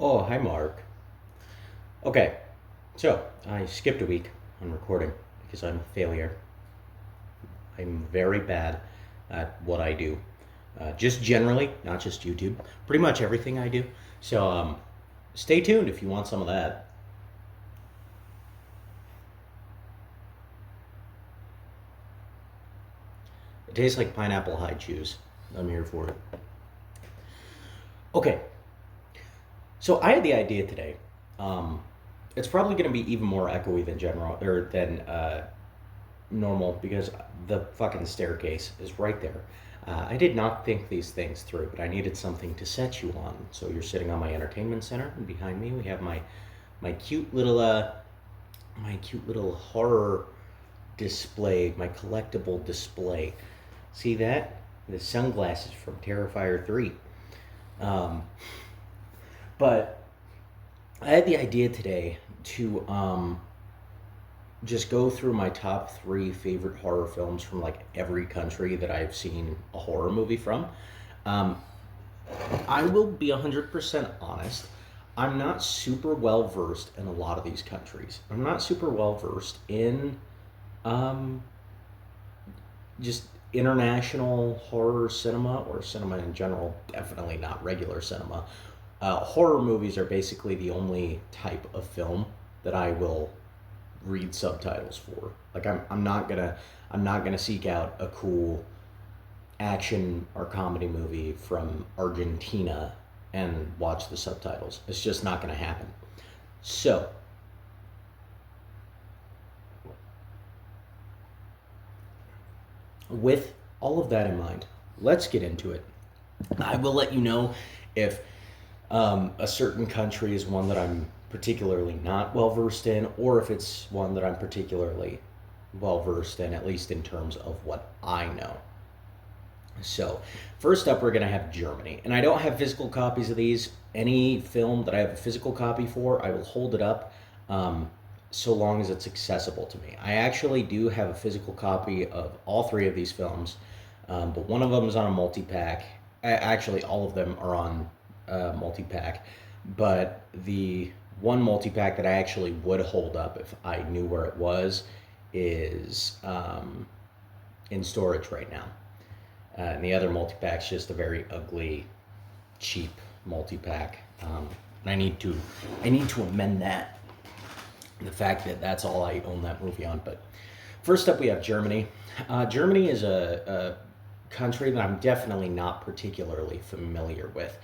Oh, hi, Mark. Okay, so I skipped a week on recording because I'm a failure. I'm very bad at what I do. Just generally, not just YouTube, pretty much everything I do. So stay tuned if you want some of that. It tastes like pineapple high chews. I'm here for it. Okay, so I had the idea today. Um, it's probably going to be even more echoey than general or than normal because the fucking staircase is right there. I did not think these things through, but I needed something to set you on. So you're sitting on my entertainment center, and behind me we have my cute little horror display, my collectible display. See that? The sunglasses from Terrifier 3. Um, but I had the idea today to just go through my top three favorite horror films from like every country that I've seen a horror movie from. Um, I will be 100% honest. I'm not super well versed in a lot of these countries. I'm not super well versed in um, just international horror cinema or cinema in general. Definitely not regular cinema. Horror movies are basically the only type of film that I will read subtitles for. Like I'm not gonna seek out a cool action or comedy movie from Argentina and watch the subtitles. It's just not gonna happen. So with all of that in mind, let's get into it. I will let you know if a certain country is one that I'm particularly not well versed in, or if it's one that I'm particularly well versed in, at least in terms of what I know. So, first up, we're going to have Germany. And I don't have physical copies of these. Any film that I have a physical copy for, I will hold it up so long as it's accessible to me. I actually do have a physical copy of all three of these films, but one of them is on a multi pack. Actually, all of them are on multi pack. But the one multi pack that I actually would hold up if I knew where it was is in storage right now. And the other multi pack's just a very ugly, cheap multi pack. And I need to amend that. The fact that that's all I own that movie on. But first up, we have Germany. Germany is a country that I'm definitely not particularly familiar with.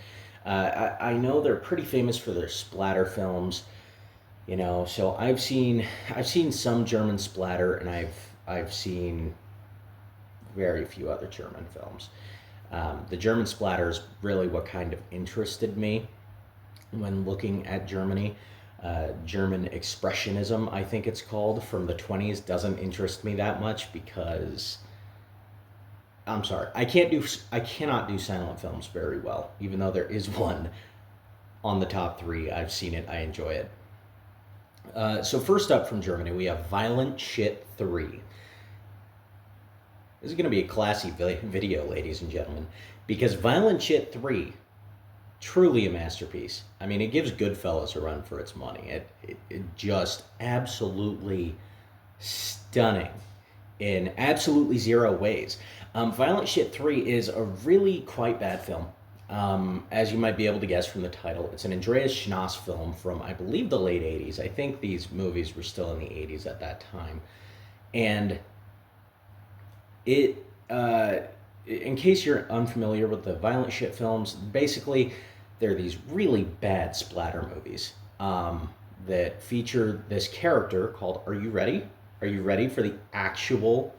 I know they're pretty famous for their splatter films, so I've seen some German splatter, and I've seen very few other German films. The German splatter is really what kind of interested me when looking at Germany. German expressionism, I think it's called, from the 20s, doesn't interest me that much because I'm sorry, I cannot do silent films very well, even though there is one on the top three. I've seen it, I enjoy it. So first up from Germany, we have Violent Shit 3. This is going to be a classy video, ladies and gentlemen, because Violent Shit 3, truly a masterpiece. I mean, it gives Goodfellas a run for its money. It just absolutely stunning in absolutely zero ways. Violent Shit 3 is a really quite bad film. As you might be able to guess from the title, it's an Andreas Schnoss film from, I believe, the late 80s. I think these movies were still in the 80s at that time. And it in case you're unfamiliar with the Violent Shit films, basically they're these really bad splatter movies that feature this character called, are you ready, are you ready for the actual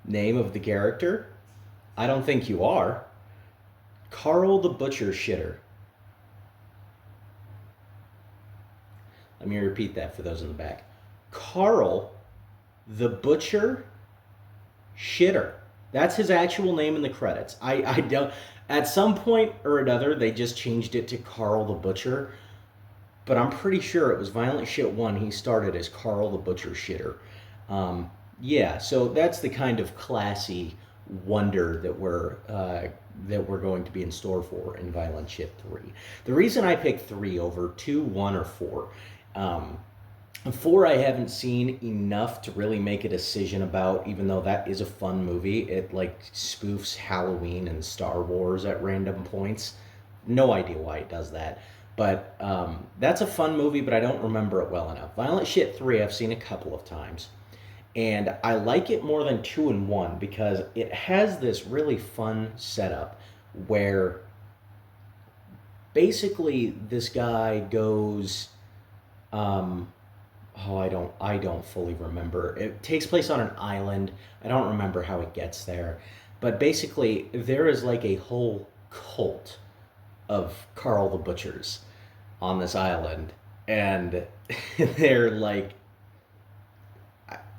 name of the character? I don't think you are. Carl the Butcher Shitter. Let me repeat that for those in the back. Carl the Butcher Shitter. That's his actual name in the credits. I don't. At some point or another, they just changed it to Carl the Butcher, but I'm pretty sure it was Violent Shit 1. He started as Carl the Butcher Shitter. Yeah, so that's the kind of classy wonder that we're that we're going to be in store for in Violent Shit 3. The reason I picked 3 over 2, 1, or 4, um, 4 I haven't seen enough to really make a decision about, even though that is a fun movie. It like spoofs Halloween and Star Wars at random points. No idea why it does that. But that's a fun movie, but I don't remember it well enough. Violent Shit 3 I've seen a couple of times. And I like it more than 2 and 1 because it has this really fun setup where basically this guy goes um, oh, I don't fully remember. It takes place on an island. I don't remember how it gets there. But basically there is like a whole cult of Carl the Butchers on this island, and they're like,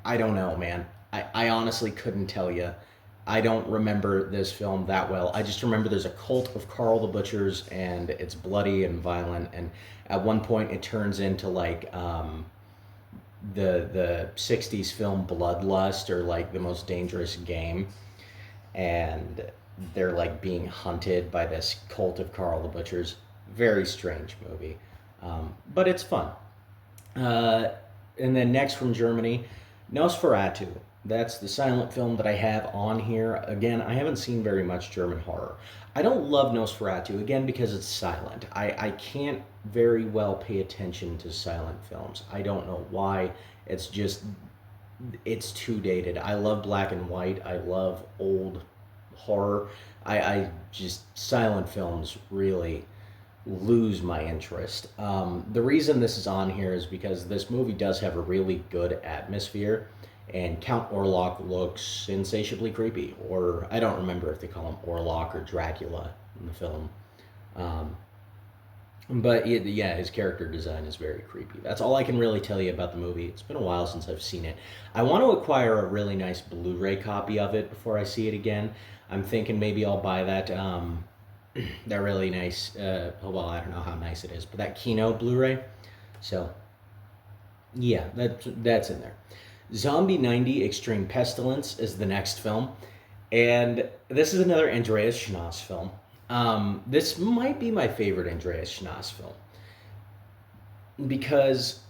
I don't know, man. I honestly couldn't tell you. I don't remember this film that well. I just remember there's a cult of Carl the Butchers, and it's bloody and violent. And at one point, it turns into like the '60s film Bloodlust, or like The Most Dangerous Game, and they're like being hunted by this cult of Carl the Butchers. Very strange movie, but it's fun. Uh, and then next from Germany, Nosferatu. That's the silent film that I have on here. Again, I haven't seen very much German horror. I don't love Nosferatu, again, because it's silent. I can't very well pay attention to silent films. I don't know why. It's just, it's too dated. I love black and white. I love old horror. I just, silent films really lose my interest. The reason this is on here is because this movie does have a really good atmosphere, and Count Orlok looks insatiably creepy. Or I don't remember if they call him Orlok or Dracula in the film. Um, but yeah, his character design is very creepy. That's all I can really tell you about the movie. It's been a while since I've seen it. I want to acquire a really nice Blu-ray copy of it before I see it again. I'm thinking maybe I'll buy that that really nice. Oh well, I don't know how nice it is, but that Kino Blu-ray. So yeah, that's in there. Zombie 90 Extreme Pestilence is the next film, and this is another Andreas Schnoss film. This might be my favorite Andreas Schnoss film because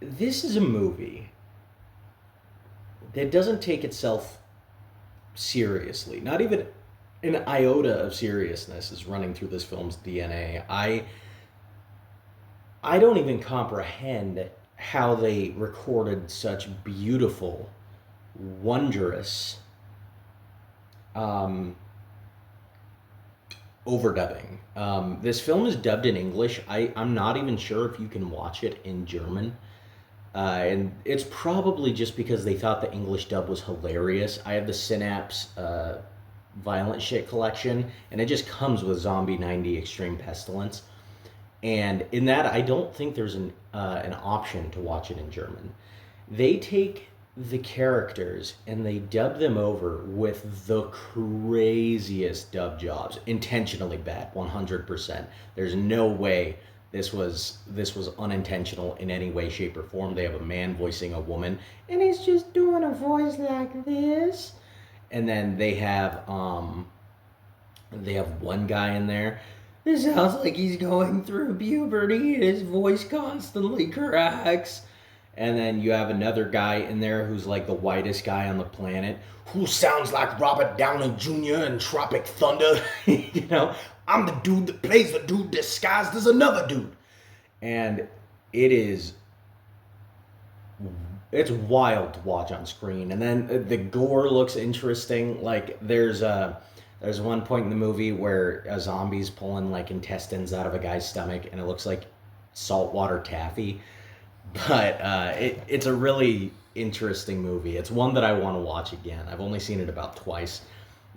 this is a movie that doesn't take itself seriously. Not even an iota of seriousness is running through this film's DNA. I don't even comprehend how they recorded such beautiful, wondrous um, overdubbing. This film is dubbed in English. I'm not even sure if you can watch it in German. And it's probably just because they thought the English dub was hilarious. I have the Synapse Violent Shit collection, and it just comes with Zombie 90 Extreme Pestilence. And in that, I don't think there's an option to watch it in German. They take the characters and they dub them over with the craziest dub jobs, intentionally bad, 100%. There's no way this was unintentional in any way, shape, or form. They have a man voicing a woman, and he's just doing a voice like this. And then they have one guy in there. This sounds like he's going through puberty, and his voice constantly cracks. And then you have another guy in there who's like the whitest guy on the planet, who sounds like Robert Downey Jr. in Tropic Thunder. You know, I'm the dude that plays the dude disguised as another dude. And it's wild to watch on screen. And then the gore looks interesting. Like there's one point in the movie where a zombie's pulling like intestines out of a guy's stomach, and it looks like saltwater taffy. But it's a really interesting movie. It's one that I want to watch again. I've only seen it about twice.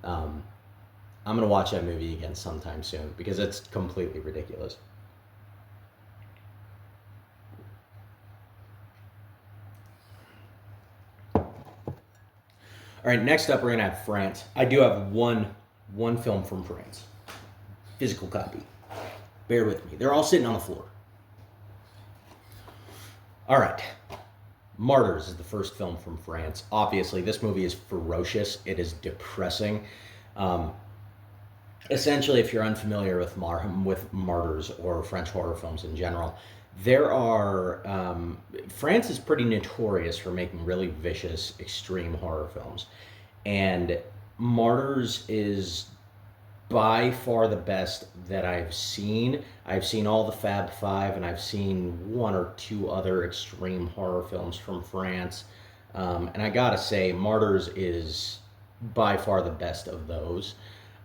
I'm going to watch that movie again sometime soon because it's completely ridiculous. All right, next up we're going to have France. I do have one film from France. Physical copy. Bear with me. They're all sitting on the floor. All right. Martyrs is the first film from France. Obviously, this movie is ferocious. It is depressing. essentially, if you're unfamiliar with with martyrs or French horror films in general, there are France is pretty notorious for making really vicious, extreme horror films, and Martyrs is by far the best that I've seen. I've seen all the Fab Five, and I've seen one or two other extreme horror films from France. And I gotta say, Martyrs is by far the best of those.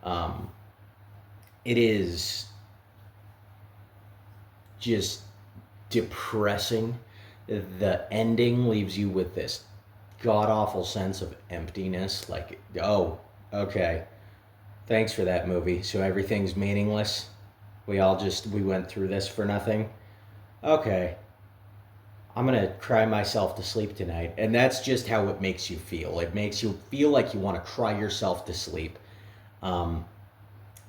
Um, it is just depressing. The ending leaves you with this god awful sense of emptiness. Like, oh, okay, thanks for that movie. So everything's meaningless. We went through this for nothing. Okay, I'm gonna cry myself to sleep tonight, and that's just how it makes you feel. It makes you feel like you want to cry yourself to sleep. Um,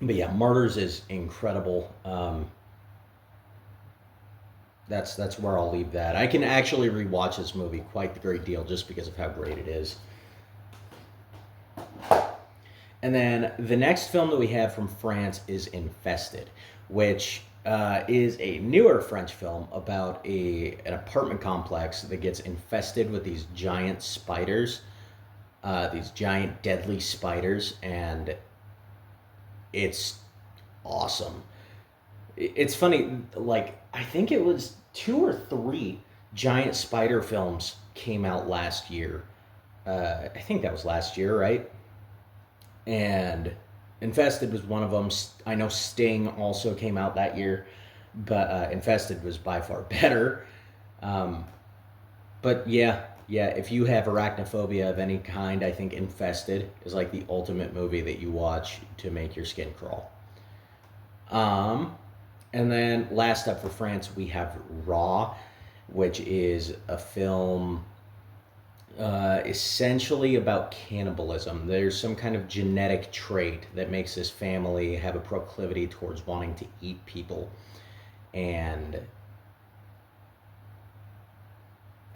but yeah, Martyrs is incredible. That's where I'll leave that. I can actually rewatch this movie quite the great deal just because of how great it is. And then the next film that we have from France is Infested, which is a newer French film about an apartment complex that gets infested with these giant spiders, these giant deadly spiders, and it's awesome. It's funny, like, I think it was two or three giant spider films came out last year. I think that was last year, right? And Infested was one of them. I know Sting also came out that year, but Infested was by far better. Um, but yeah, if you have arachnophobia of any kind, I think Infested is like the ultimate movie that you watch to make your skin crawl. Um, and then last up for France, we have Raw, which is a film essentially about cannibalism. There's some kind of genetic trait that makes this family have a proclivity towards wanting to eat people. And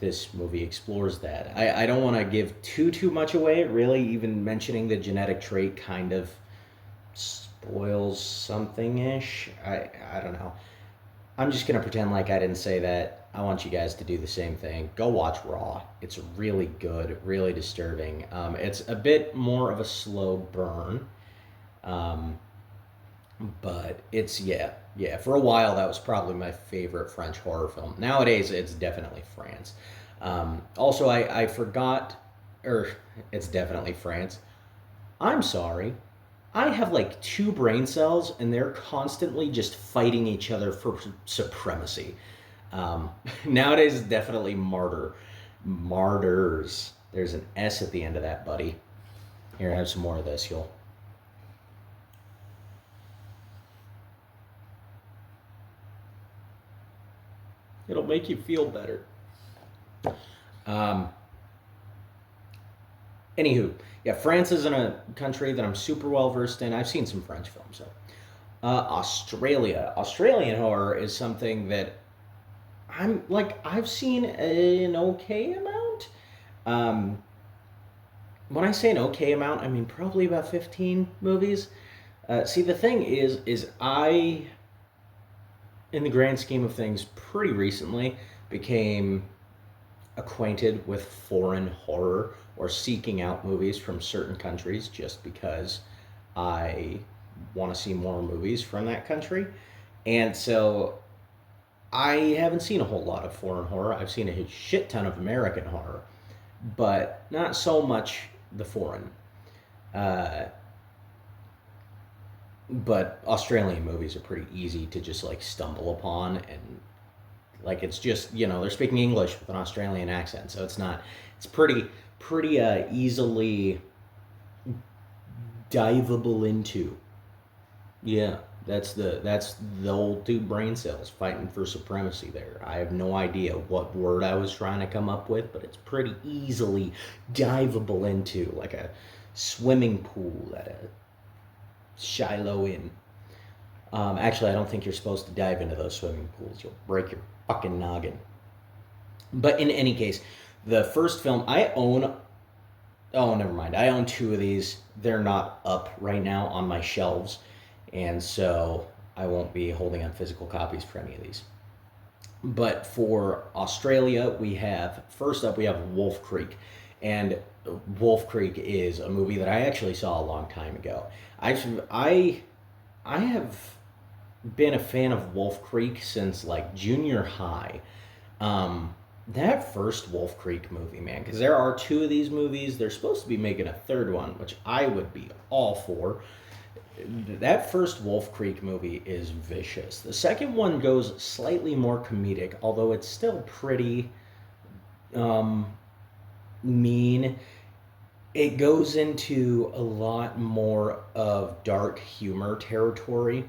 this movie explores that. I don't want to give too much away. Really, even mentioning the genetic trait kind of spoils something ish. I don't know. I'm just gonna pretend like I didn't say that. I want you guys to do the same thing. Go watch Raw. It's really good, really disturbing. It's a bit more of a slow burn, um, but it's yeah. For a while, that was probably my favorite French horror film. Nowadays, it's definitely France. Also, I forgot, or it's definitely France. I'm sorry. I have like two brain cells, and they're constantly just fighting each other for supremacy. Nowadays, it's definitely martyr. Martyrs. There's an S at the end of that, buddy. Here, have some more of this. It'll make you feel better. Um, Anywho, yeah, France isn't a country that I'm super well versed in. I've seen some French films, so. Australia. Australian horror is something that I've seen an okay amount. Um, when I say an okay amount, I mean probably about 15 movies. See, the thing is I, in the grand scheme of things, pretty recently became acquainted with foreign horror or seeking out movies from certain countries just because I want to see more movies from that country. And so I haven't seen a whole lot of foreign horror. I've seen a shit ton of American horror, but not so much the foreign. Uh, but Australian movies are pretty easy to just like stumble upon, and like it's just they're speaking English with an Australian accent, so it's pretty easily diveable into. Yeah, that's the old two brain cells fighting for supremacy there. I have no idea what word I was trying to come up with, but it's pretty easily diveable into, like a swimming pool at a Shiloh Inn. Actually, I don't think you're supposed to dive into those swimming pools. You'll break your fucking noggin. But in any case, the first film I own. Oh, never mind. I own two of these. They're not up right now on my shelves. and so I won't be holding up physical copies for any of these. But for Australia, we have first up we have Wolf Creek, and Wolf Creek is a movie that I actually saw a long time ago. I I have been a fan of Wolf Creek since like junior high. Um, that first Wolf Creek movie, man, because there are two of these movies. They're supposed to be making a third one, which I would be all for. That first Wolf Creek movie is vicious. The second one goes slightly more comedic, although it's still pretty um, mean. It goes into a lot more of dark humor territory,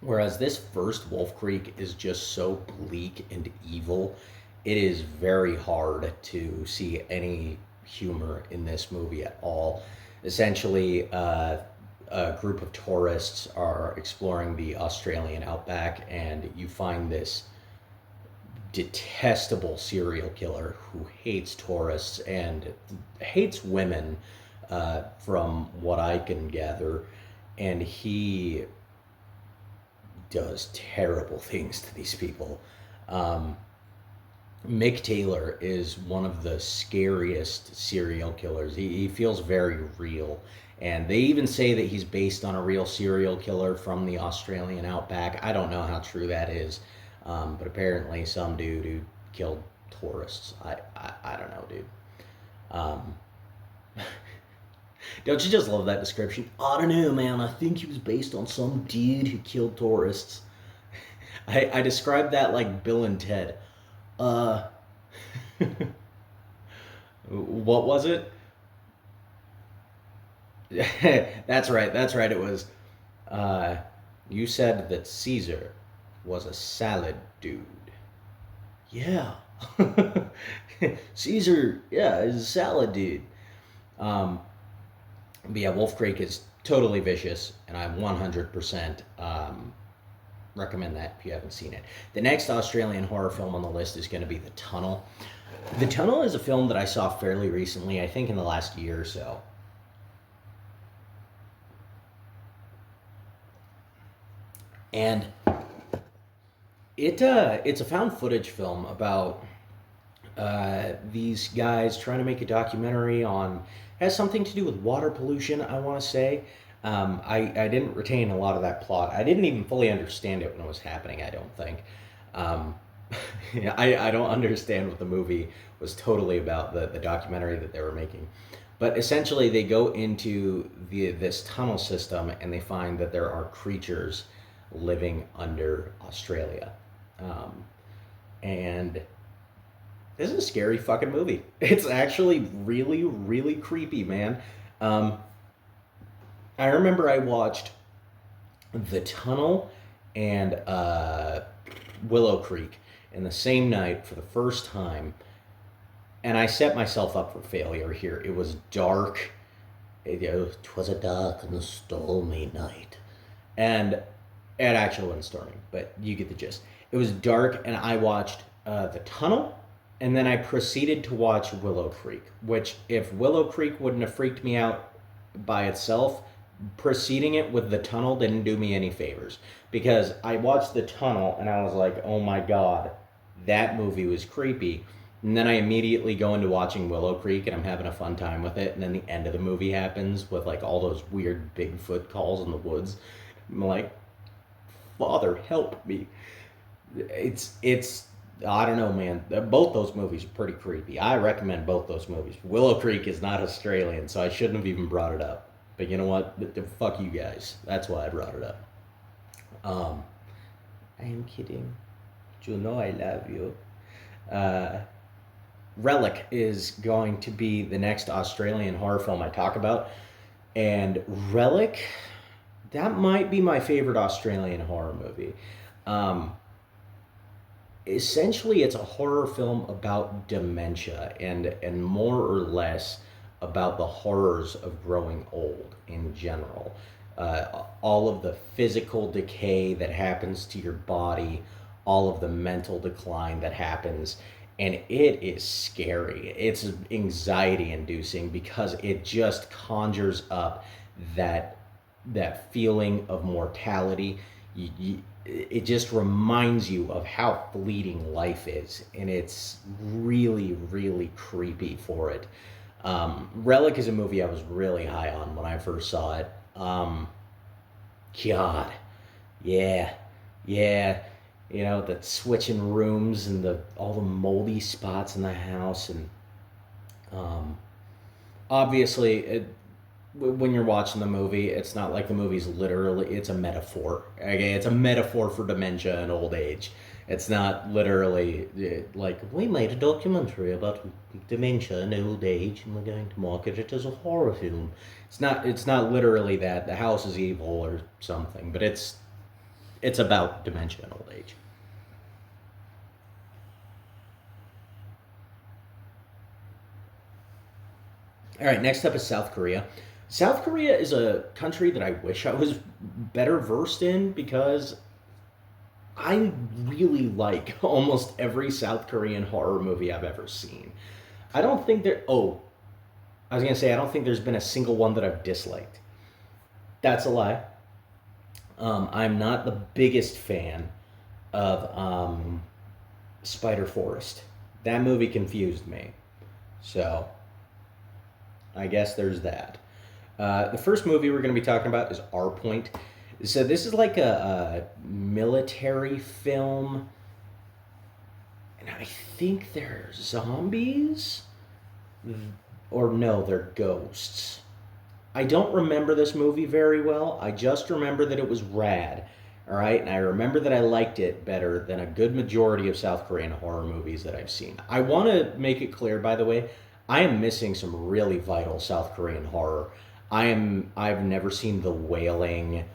whereas this first Wolf Creek is just so bleak and evil. It is very hard to see any humor in this movie at all. Essentially, a group of tourists are exploring the Australian outback, and you find this detestable serial killer who hates tourists and hates women, from what I can gather. And he does terrible things to these people. Um, Mick Taylor is one of the scariest serial killers. He feels very real. And they even say that he's based on a real serial killer from the Australian outback. I don't know how true that is, but apparently some dude who killed tourists. I don't know, dude. Um, don't you just love that description? I don't know, man. I think he was based on some dude who killed tourists. I described that like Bill and Ted. Uh, what was it? That's right. That's right. It was. Uh, you said that Caesar was a salad dude. Yeah. Caesar, yeah, is a salad dude. Um, but yeah, Wolf Creek is totally vicious, and I 100% recommend that if you haven't seen it. The next Australian horror film on the list is going to be The Tunnel. The Tunnel is a film that I saw fairly recently, I think in the last year or so. And it's a found footage film about these guys trying to make a documentary on has something to do with water pollution. I want to say. I didn't retain a lot of that plot. I didn't even fully understand it when it was happening. I don't think. Um, I don't understand what the movie was totally about, the documentary that they were making. But essentially, they go into this tunnel system and they find that there are creatures living under Australia. Um, and this is a scary fucking movie. It's actually really, really creepy, man. Um, I remember I watched The Tunnel and Willow Creek in the same night for the first time, and I set myself up for failure here. It was dark. "'Twas a dark and stormy night," and it actually wasn't stormy, but you get the gist. It was dark, and I watched The Tunnel, and then I proceeded to watch Willow Creek, which, if Willow Creek wouldn't have freaked me out by itself, preceding it with The Tunnel didn't do me any favors. Because I watched The Tunnel, and I was like, oh my god, that movie was creepy. And then I immediately go into watching Willow Creek, and I'm having a fun time with it. And then the end of the movie happens with like all those weird Bigfoot calls in the woods. I'm like, Father, help me. It's I don't know, man. Both those movies are pretty creepy. I recommend both those movies. Willow Creek is not Australian, so I shouldn't have even brought it up. But you know what? Fuck you guys. That's why I brought it up. Um, I am kidding. You know I love you. Uh, Relic is going to be the next Australian horror film I talk about. And Relic, that might be my favorite Australian horror movie. Um, Essentially, it's a horror film about dementia and more or less about the horrors of growing old in general. All of the physical decay that happens to your body, all of the mental decline that happens, and it is scary. It's anxiety inducing because it just conjures up that that feeling of mortality. It just reminds you of how fleeting life is, and it's really, really creepy for it. Relic is a movie I was really high on when I first saw it. God, yeah, yeah, the switching rooms and the all the moldy spots in the house, and um, obviously, when you're watching the movie, it's not like the movie's literally, it's a metaphor. Okay, it's a metaphor for dementia and old age. It's not literally like we made a documentary about dementia and old age, and we're going to market it as a horror film. It's not literally that the house is evil or something, but it's about dementia and old age. All right, next up is South Korea. South Korea is a country that I wish I was better versed in, because I really like almost every South Korean horror movie I've ever seen. I don't think there. Oh, I was gonna say I don't think there's been a single one that I've disliked. That's a lie. I'm not the biggest fan of Spider Forest. That movie confused me. So I guess there's that. The first movie we're going to be talking about is R Point. So this is like a military film, and I think they're zombies, or no, they're ghosts. I don't remember this movie very well. I just remember that it was rad. All right, and I remember that I liked it better than a good majority of South Korean horror movies that I've seen. I want to make it clear, by the way, I am missing some really vital South Korean horror. I've never seen The Wailing.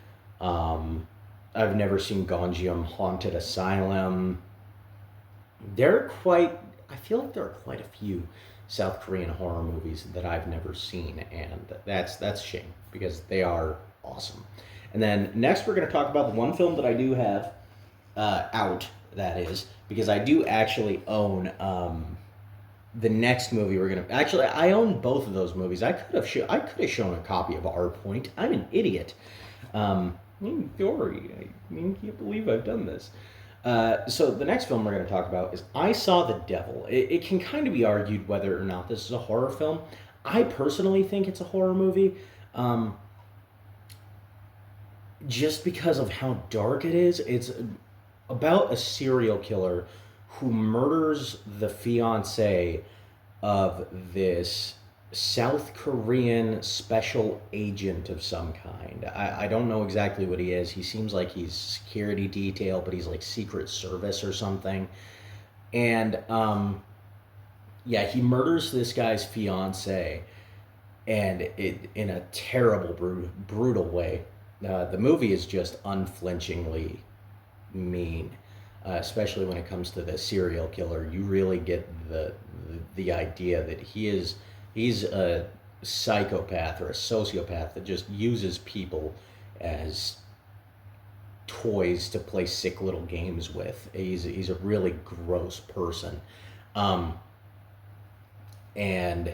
Um, I've never seen Gonjiam Haunted Asylum. There are quite. I feel like there are quite a few South Korean horror movies that I've never seen, and that's a shame because they are awesome. And then next, we're going to talk about the one film that I do have out. That is because I do actually own the next movie we're gonna. Actually, I own both of those movies. I could have shown a copy of R Point. I'm an idiot. Dory, I can't believe I've done this. So the next film we're going to talk about is I Saw the Devil. It can kind of be argued whether or not this is a horror film. I personally think it's a horror movie, um, just because of how dark it is. It's about a serial killer who murders the fiance of this South Korean special agent of some kind. I don't know exactly what he is. He seems like he's security detail, but he's like Secret Service or something. And yeah, he murders this guy's fiance, and it in a terrible, brutal way. The movie is just unflinchingly mean, especially when it comes to the serial killer. You really get the idea that he's a psychopath or a sociopath that just uses people as toys to play sick little games with. He's a really gross person, um, and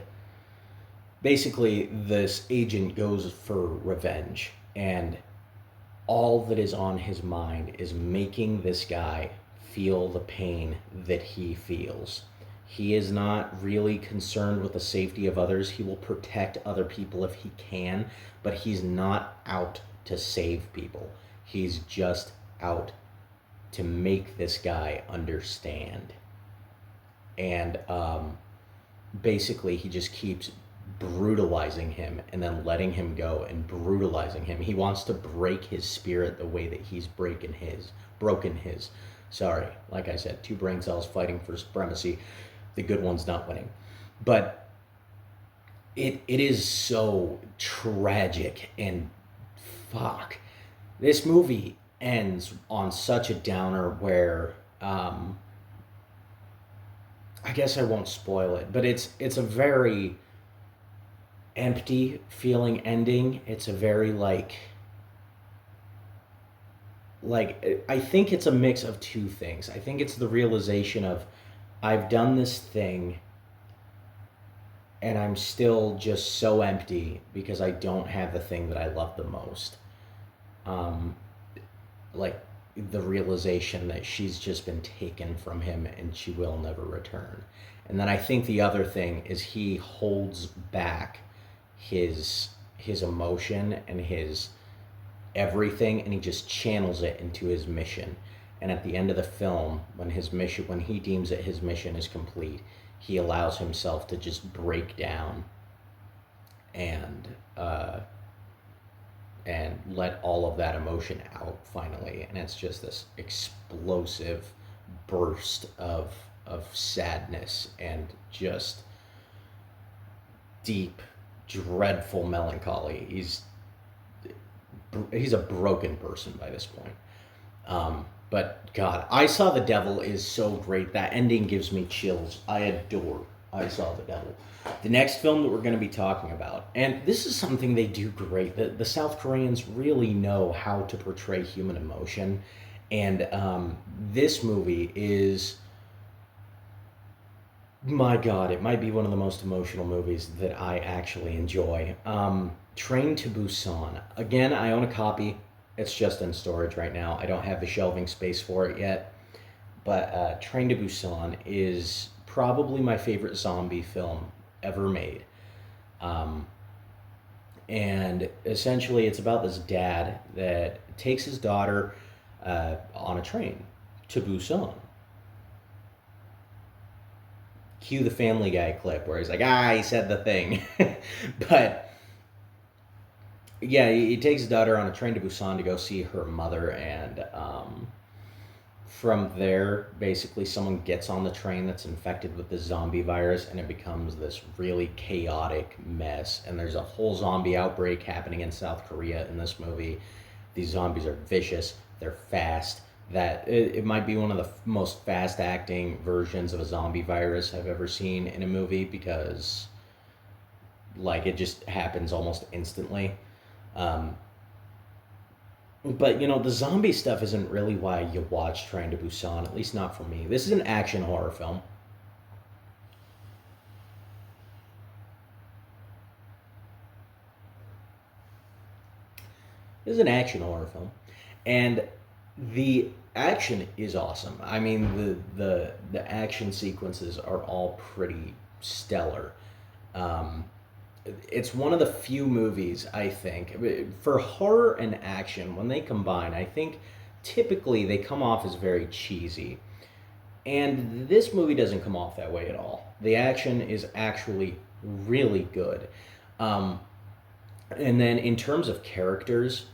basically this agent goes for revenge, and all that is on his mind is making this guy feel the pain that he feels. He is not really concerned with the safety of others. He will protect other people if he can, but he's not out to save people. He's just out to make this guy understand. And basically, he just keeps brutalizing him and then letting him go and brutalizing him. He wants to break his spirit the way that he's broken his. Sorry, like I said, two brain cells fighting for supremacy. The good one's not winning. But it is so tragic, and fuck. This movie ends on such a downer where I guess I won't spoil it, but it's a very empty feeling ending. It's a very like I think it's a mix of two things. I think it's the realization of I've done this thing and I'm still just so empty because I don't have the thing that I love the most. um, like the realization that she's just been taken from him and she will never return. And then I think the other thing is he holds back his emotion and his everything, and he just channels it into his mission. And at the end of the film, when he deems that his mission is complete, he allows himself to just break down and let all of that emotion out finally, and it's just this explosive burst of sadness and just deep, dreadful melancholy. He's a broken person by this point. But God, I Saw the Devil is so great. That ending gives me chills. I adore I Saw the Devil. The next film that we're going to be talking about, and this is something they do great. The South Koreans really know how to portray human emotion, and this movie is, my God, it might be one of the most emotional movies that I actually enjoy. Train to Busan. Again, I own a copy. It's just in storage right now. I don't have the shelving space for it yet. But Train to Busan is probably my favorite zombie film ever made. Um, and essentially, it's about this dad that takes his daughter on a train to Busan. Cue the Family Guy clip where he's like, he said the thing. But yeah, he takes his daughter on a train to Busan to go see her mother, and from there, basically, someone gets on the train that's infected with the zombie virus, and it becomes this really chaotic mess. And there's a whole zombie outbreak happening in South Korea in this movie. These zombies are vicious, they're fast. It might be one of the most fast acting versions of a zombie virus I've ever seen in a movie, because like it just happens almost instantly. Um, but the zombie stuff isn't really why you watch Train to Busan, at least not for me. This is an action horror film. This is an action horror film, and the action is awesome. I mean, the action sequences are all pretty stellar. Um, it's one of the few movies, I think, for horror and action, when they combine, I think typically they come off as very cheesy. And this movie doesn't come off that way at all. The action is actually really good. Um, and then in terms of characters,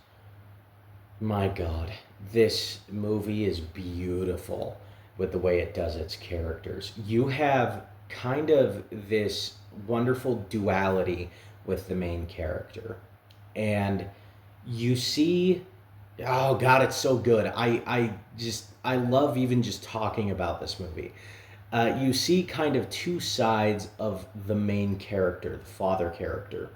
my God, this movie is beautiful with the way it does its characters. You have kind of this wonderful duality with the main character. And you see, oh God, it's so good. I love even just talking about this movie. You see kind of two sides of the main character, the father character.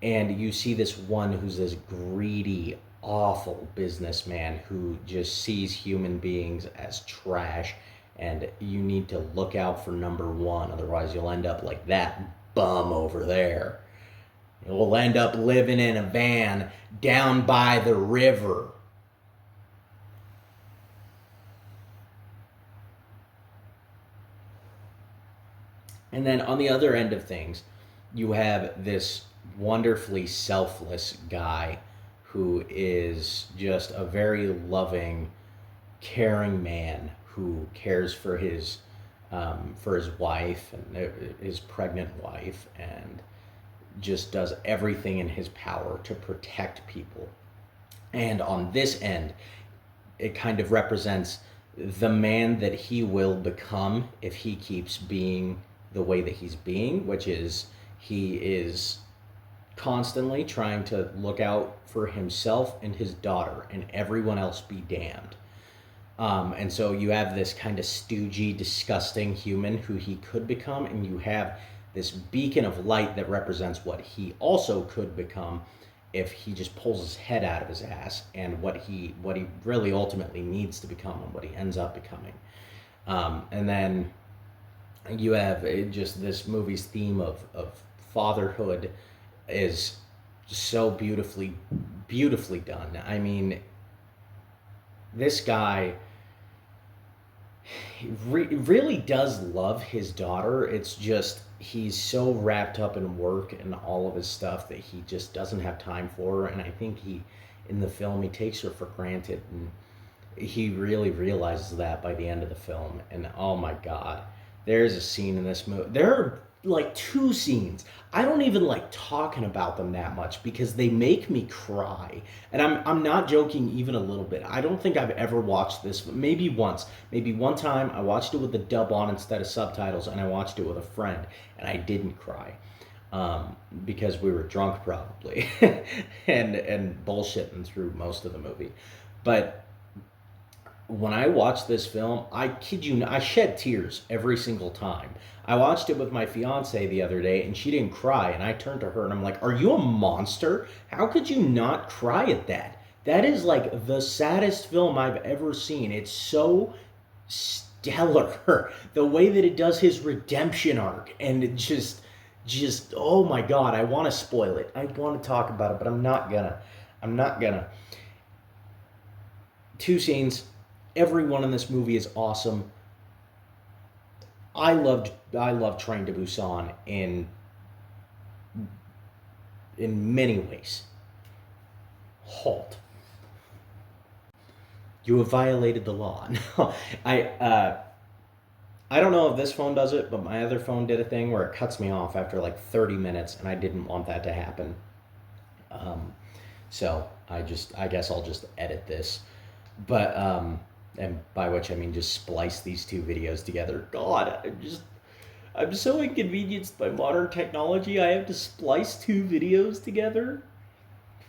And you see this one who's this greedy, awful businessman who just sees human beings as trash, and you need to look out for number one, otherwise you'll end up like that bum over there. You'll end up living in a van down by the river. And then on the other end of things, you have this wonderfully selfless guy who is just a very loving, caring man who cares for his wife and his pregnant wife, and just does everything in his power to protect people. And on this end, it kind of represents the man that he will become if he keeps being the way that he's being, which is he is constantly trying to look out for himself and his daughter, and everyone else be damned. And so you have this kind of stoogey, disgusting human who he could become, and you have this beacon of light that represents what he also could become if he just pulls his head out of his ass, and what he really ultimately needs to become and what he ends up becoming. And then you have just this movie's theme of fatherhood is so beautifully done. I mean, this guy really does love his daughter. It's just he's so wrapped up in work and all of his stuff that he just doesn't have time for her. And I think in the film, he takes her for granted, and he really realizes that by the end of the film. And oh my god, there's a scene in this movie. There are like two scenes. I don't even like talking about them that much because they make me cry. And I'm not joking even a little bit. I don't think I've ever watched this, but maybe once. Maybe one time I watched it with the dub on instead of subtitles, and I watched it with a friend, and I didn't cry. Because we were drunk probably and bullshitting through most of the movie. But when I watched this film, I kid you not, I shed tears every single time. I watched it with my fiance the other day, and she didn't cry, and I turned to her and I'm like, "Are you a monster? How could you not cry at that? That is like the saddest film I've ever seen. It's so stellar, the way that it does his redemption arc, and it just oh my god, I want to spoil it. I want to talk about it, but I'm not gonna. I'm not gonna. Two scenes. Everyone in this movie is awesome. I loved Train to Busan in many ways. Halt. You have violated the law. No, I don't know if this phone does it, but my other phone did a thing where it cuts me off after like 30 minutes, and I didn't want that to happen. Um, so I guess I'll just edit this. But and by which I mean just splice these two videos together. God, I'm so inconvenienced by modern technology. I have to splice two videos together.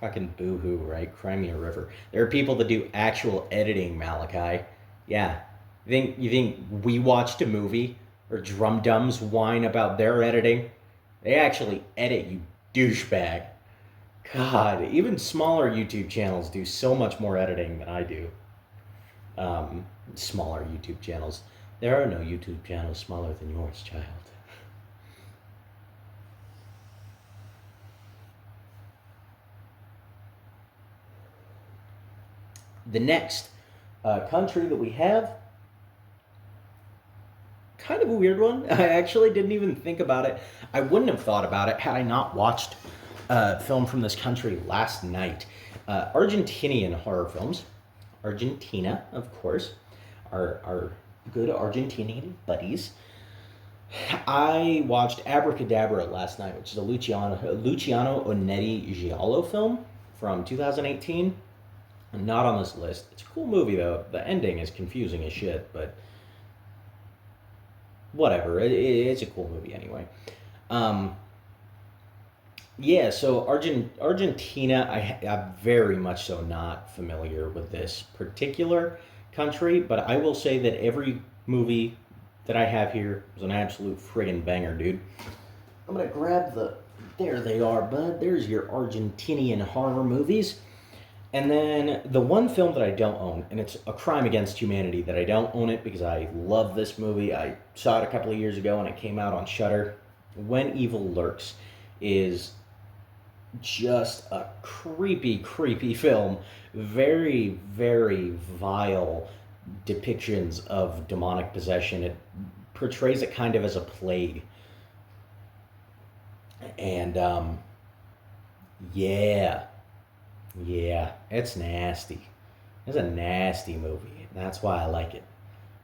Fucking boohoo, right? Cry me a river. There are people that do actual editing, Malachi. Yeah. You think we watched a movie or Drum Dums whine about their editing? They actually edit, you douchebag. God, even smaller YouTube channels do so much more editing than I do. Smaller YouTube channels. There are no YouTube channels smaller than yours, child. The next country that we have, kind of a weird one. I actually didn't even think about it. I wouldn't have thought about it had I not watched a film from this country last night. Argentinian horror films. Argentina, of course, our good Argentinian buddies. I watched Abracadabra last night, which is a Luciano Onetti Giallo film from 2018. Not on this list. It's a cool movie though. The ending is confusing as shit, but whatever. It's a cool movie anyway. Um, yeah, so Argentina, I'm very much so not familiar with this particular country, but I will say that every movie that I have here is an absolute friggin' banger, dude. I'm gonna grab the. There they are, bud. There's your Argentinian horror movies. And then the one film that I don't own, and it's a crime against humanity that I don't own it because I love this movie. I saw it a couple of years ago and it came out on Shudder. When Evil Lurks is just a creepy film. Very, very vile depictions of demonic possession. It portrays it kind of as a plague. And yeah, it's nasty. It's a nasty movie. That's why I like it.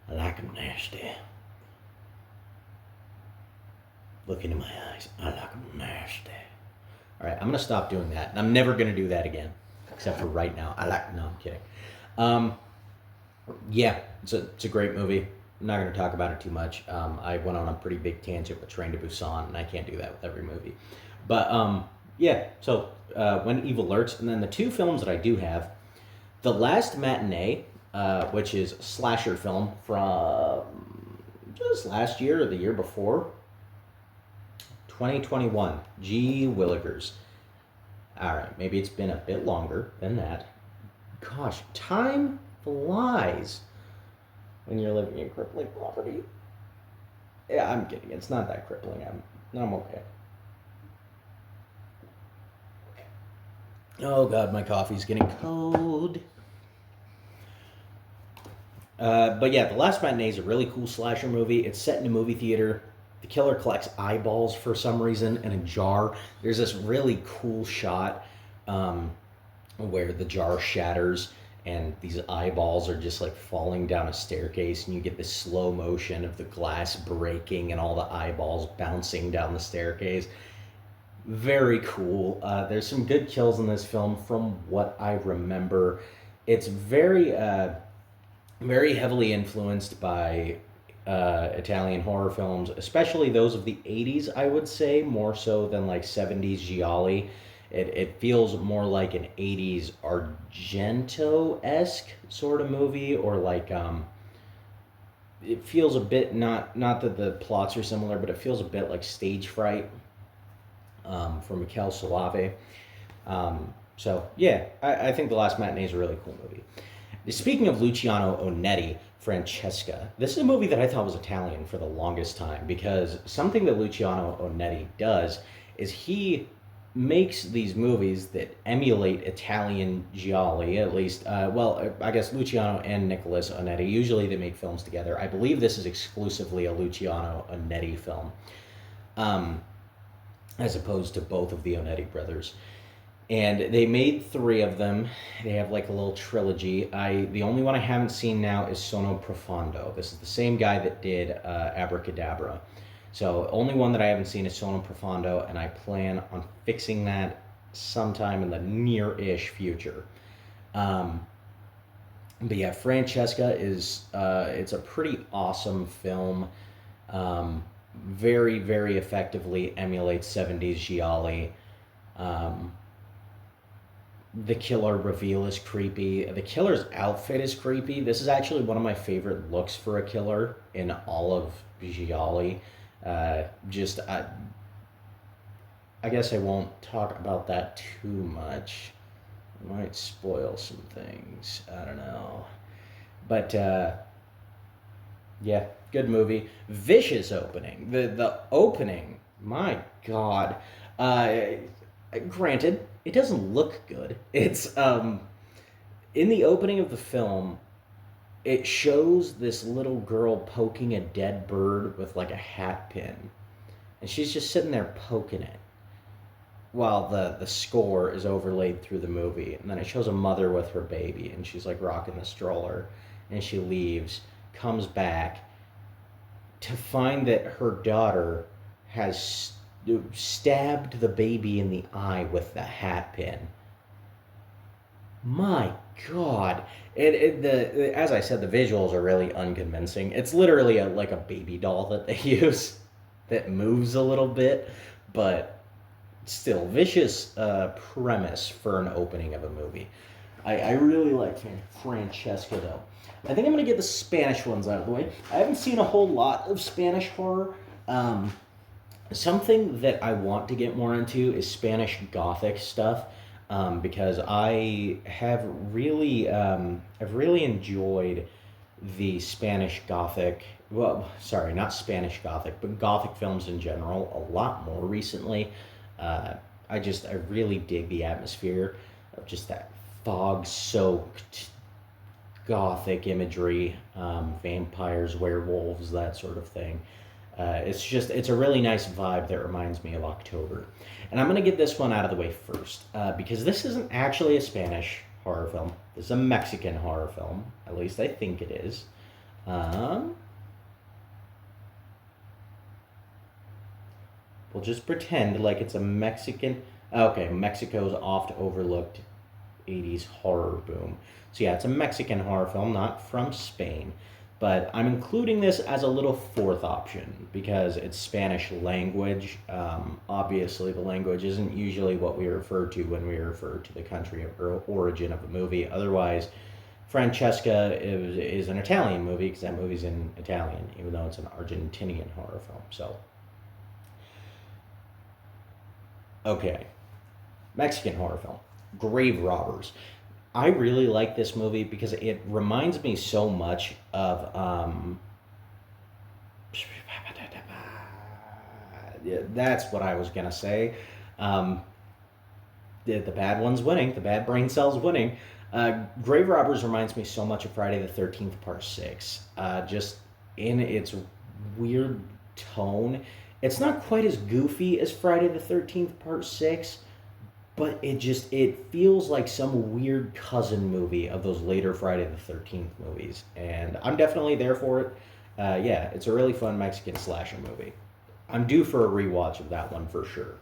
I like them nasty. Look into my eyes. I like them nasty. All right, I'm gonna stop doing that. I'm never gonna do that again, except for right now. No, I'm kidding. Um, yeah, it's a great movie. I'm not gonna talk about it too much. I went on a pretty big tangent with Train to Busan, and I can't do that with every movie. But yeah. So When Evil Lurks, and then the two films that I do have, The Last Matinee, which is a slasher film from just last year or the year before, 2021. Gee Willikers. All right, maybe it's been a bit longer than that. Gosh, time flies when you're living in crippling poverty. Yeah, I'm kidding. It's not that crippling. I'm okay. Oh god, my coffee's getting cold. But yeah, The Last Matinee is a really cool slasher movie. It's set in a movie theater. The killer collects eyeballs for some reason in a jar. There's this really cool shot um, where the jar shatters and these eyeballs are just like falling down a staircase, and you get this slow motion of the glass breaking and all the eyeballs bouncing down the staircase. Very cool. There's some good kills in this film from what I remember. It's very heavily influenced by Italian horror films, especially those of the 80s, I would say, more so than like 70s Gialli. It feels more like an 80s Argento esque sort of movie, or like, it feels a bit, not that the plots are similar, but it feels a bit like Stage Fright from Michele Soavi. So, yeah, I think The Last Matinee is a really cool movie. Speaking of Luciano Onetti, Francesca, this is a movie that I thought was Italian for the longest time, because something that Luciano Onetti does is he makes these movies that emulate Italian gialli, at least. I guess Luciano and Nicholas Onetti, usually they make films together. I believe this is exclusively a Luciano Onetti film, um, as opposed to both of the Onetti brothers. And they made three of them. They have like a little trilogy. The only one I haven't seen now is Sono Profondo. This is the same guy that did Abracadabra. So only one that I haven't seen is Sono Profondo, and I plan on fixing that sometime in the near-ish future. Um, but yeah, Francesca is it's a pretty awesome film. Very effectively emulates 70s gialli. Um, the killer reveal is creepy. The killer's outfit is creepy. This is actually one of my favorite looks for a killer in all of Gialli. Just, I guess I won't talk about that too much. I might spoil some things. I don't know. But, yeah, good movie. Vicious opening. The opening, my God. Uh, Granted, it doesn't look good. It's in the opening of the film, it shows this little girl poking a dead bird with like a hat pin, and she's just sitting there poking it while the score is overlaid through the movie. And then it shows a mother with her baby, and she's like rocking the stroller, and she leaves, comes back to find that her daughter has stabbed the baby in the eye with the hat pin. My God, as I said, the visuals are really unconvincing. It's literally like a baby doll that they use that moves a little bit, but still vicious premise for an opening of a movie. I really like Francesca though. I think I'm gonna get the Spanish ones out of the way. I haven't seen a whole lot of Spanish horror. Something that I want to get more into is Spanish Gothic stuff, because I've really enjoyed the Spanish Gothic. Well, sorry, not Spanish Gothic, but Gothic films in general a lot more recently. Uh, I really dig the atmosphere of just that fog-soaked Gothic imagery, vampires, werewolves, that sort of thing. It's a really nice vibe that reminds me of October. And I'm going to get this one out of the way first, because this isn't actually a Spanish horror film. This is a Mexican horror film. At least I think it is. Um, we'll just pretend like it's a Mexican. Okay, Mexico's oft overlooked 80s horror boom. So yeah, it's a Mexican horror film, not from Spain. But I'm including this as a little fourth option because it's Spanish language. Obviously, the language isn't usually what we refer to when we refer to the country or origin of a movie. Otherwise, Francesca is an Italian movie because that movie's in Italian, even though it's an Argentinian horror film. So, okay, Mexican horror film, Grave Robbers. I really like this movie because it reminds me so much of yeah, that's what I was gonna say. Um, the bad one's winning. The bad brain cell's winning. Grave Robbers reminds me so much of Friday the 13th Part 6. Just in its weird tone. It's not quite as goofy as Friday the 13th Part 6, but it feels like some weird cousin movie of those later Friday the 13th movies. And I'm definitely there for it. Yeah, it's a really fun Mexican slasher movie. I'm due for a rewatch of that one for sure.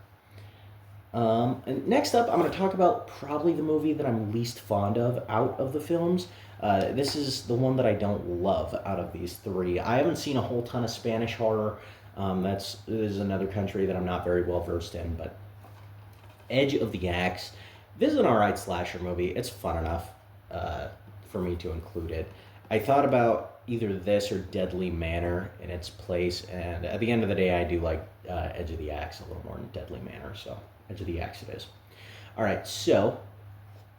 And next up, I'm going to talk about probably the movie that I'm least fond of out of the films. This is the one that I don't love out of these three. I haven't seen a whole ton of Spanish horror. This is another country that I'm not very well versed in, but Edge of the Axe. This is an alright slasher movie. It's fun enough for me to include it. I thought about either this or Deadly Manor in its place, and at the end of the day, I do like Edge of the Axe a little more than Deadly Manor, so Edge of the Axe it is. Alright, so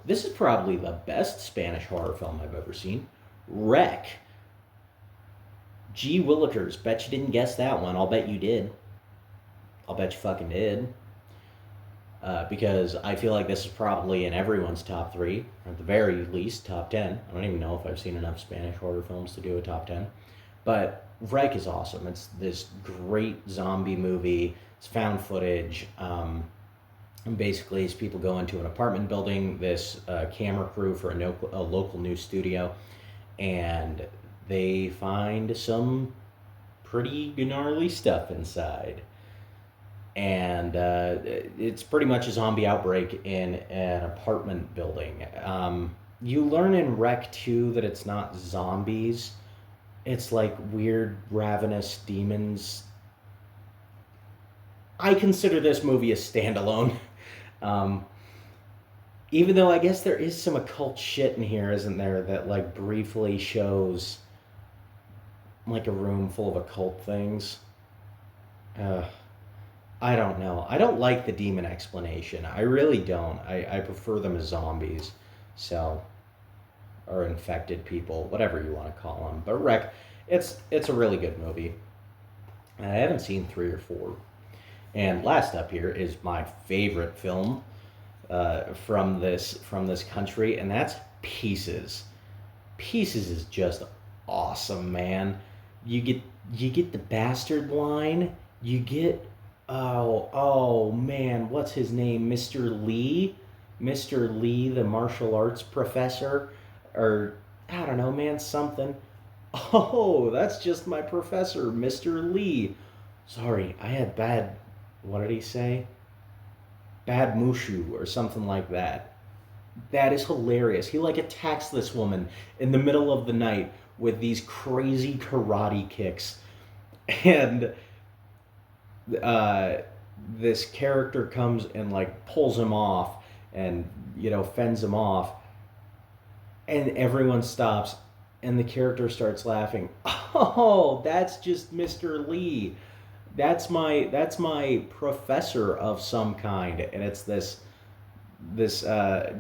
this is probably the best Spanish horror film I've ever seen. Wreck. Gee Willikers, bet you didn't guess that one. I'll bet you did. I'll bet you fucking did. Because I feel like this is probably in everyone's top three, or at the very least top 10. I don't even know if I've seen enough Spanish horror films to do a top 10. But Wreck is awesome. It's this great zombie movie. It's found footage. And basically, as people go into an apartment building, this camera crew for a local news studio, and they find some pretty gnarly stuff inside. And it's pretty much a zombie outbreak in an apartment building. You learn in Wreck 2 that it's not zombies, it's like weird, ravenous demons. I consider this movie a standalone. Even though I guess there is some occult shit in here, isn't there, that like briefly shows like a room full of occult things. Uh, I don't know. I don't like the demon explanation. I really don't. I prefer them as zombies. So, or infected people, whatever you want to call them. But Wreck, it's a really good movie. I haven't seen 3 or 4. And last up here is my favorite film from this country, and that's Pieces. Pieces is just awesome, man. You get the bastard line. You get oh man, what's his name? Mr. Lee, the martial arts professor, or I don't know, man, something. Oh, that's just my professor, Mr. Lee. Sorry, I had bad. What did he say? Bad mushu or something like that. That is hilarious. He like attacks this woman in the middle of the night with these crazy karate kicks, and uh, this character comes and like pulls him off, and fends him off, and everyone stops, and the character starts laughing. Oh, that's just Mr. Lee. That's my professor of some kind, and it's this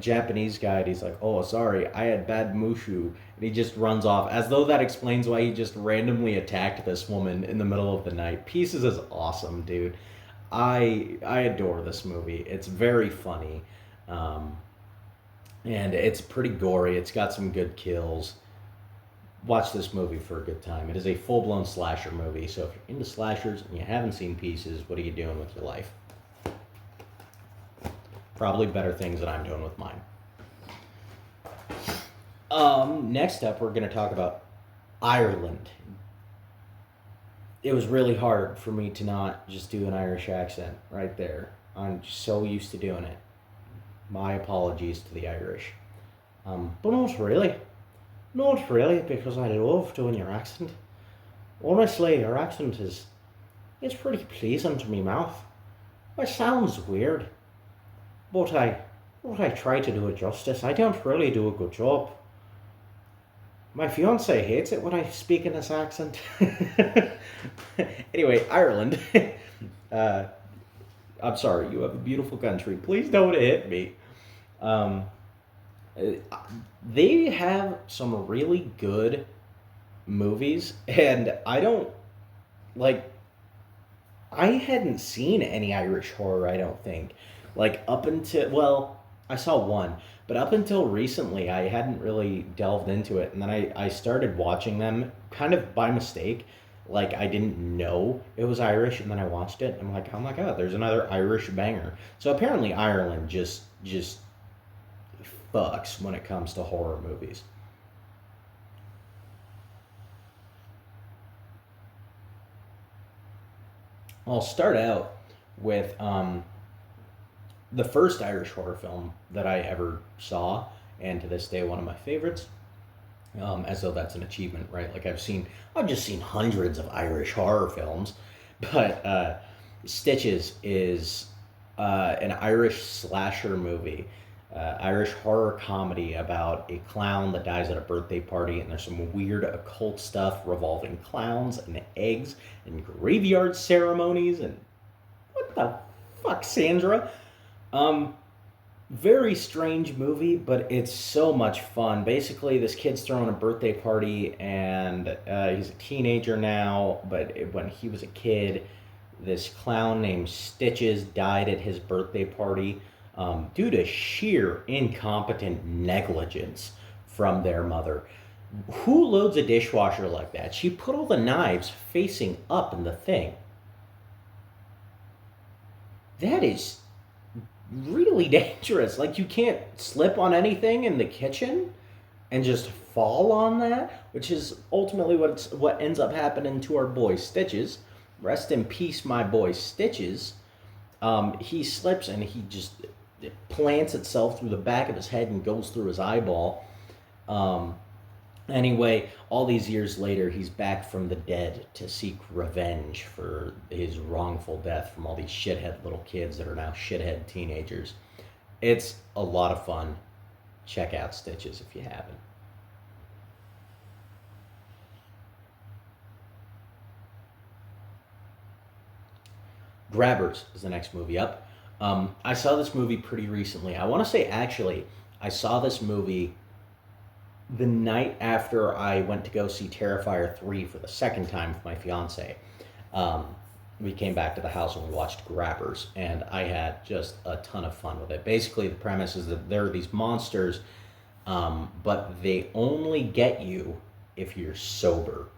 Japanese guy, and he's like, "Oh, sorry, I had bad mushu," and he just runs off, as though that explains why he just randomly attacked this woman in the middle of the night. Pieces is awesome, dude. I adore this movie. It's very funny, and it's pretty gory. It's got some good kills. Watch this movie for a good time. It is a full-blown slasher movie, so if you're into slashers and you haven't seen Pieces, what are you doing with your life? Probably better things than I'm doing with mine. Next up, we're going to talk about Ireland. It was really hard for me to not just do an Irish accent right there. I'm so used to doing it. My apologies to the Irish. But not really. Not really, because I love doing your accent. Honestly, your accent it's pretty pleasing to me mouth. It sounds weird, but I try to do it justice. I don't really do a good job. My fiance hates it when I speak in this accent. Anyway, Ireland. I'm sorry, you have a beautiful country. Please don't hit me. They have some really good movies, and I hadn't seen any Irish horror, I don't think. Like up until, well, I saw one, but up until recently, I hadn't really delved into it. And then I started watching them kind of by mistake. Like I didn't know it was Irish, and then I watched it. And I'm like, oh my god, there's another Irish banger. So apparently Ireland just fucks when it comes to horror movies. I'll start out with the first Irish horror film that I ever saw, and to this day one of my favorites. As though that's an achievement, right? Like I've just seen hundreds of Irish horror films, but Stitches is an Irish slasher movie, Irish horror comedy about a clown that dies at a birthday party, and there's some weird occult stuff revolving clowns and eggs and graveyard ceremonies and what the fuck, Sandra? Um, Very strange movie, but it's so much fun. Basically, this kid's throwing a birthday party, and he's a teenager now. But when he was a kid, this clown named Stitches died at his birthday party due to sheer incompetent negligence from their mother. Who loads a dishwasher like that? She put all the knives facing up in the thing. That is really dangerous. Like you can't slip on anything in the kitchen and just fall on that, which is ultimately what ends up happening to our boy Stitches. Rest in peace, my boy Stitches. He slips and he just it plants itself through the back of his head and goes through his eyeball. Um, Anyway, all these years later, he's back from the dead to seek revenge for his wrongful death from all these shithead little kids that are now shithead teenagers. It's a lot of fun. Check out Stitches if you haven't. Grabbers is the next movie up. I saw this movie pretty recently. I want to say, actually, I saw this movie the night after I went to go see Terrifier 3 for the second time with my fiance. Um, we came back to the house and we watched Grabbers, and I had just a ton of fun with it. Basically, the premise is that there are these monsters, but they only get you if you're sober.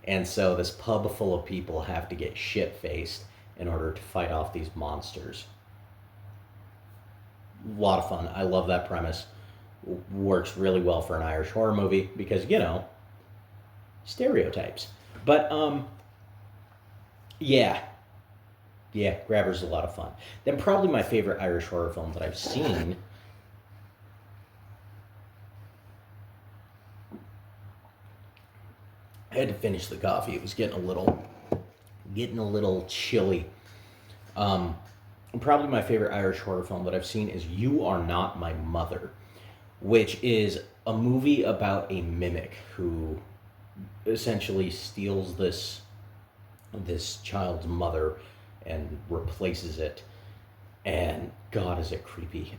And so this pub full of people have to get shit faced in order to fight off these monsters. A lot of fun. I love that premise. Works really well for an Irish horror movie because, stereotypes. But yeah, yeah, Grabber's a lot of fun. Then probably my favorite Irish horror film that I've seen. I had to finish the coffee. It was getting a little chilly. Um, Probably my favorite Irish horror film that I've seen is You Are Not My Mother, which is a movie about a mimic who essentially steals this child's mother and replaces it. And God, is it creepy.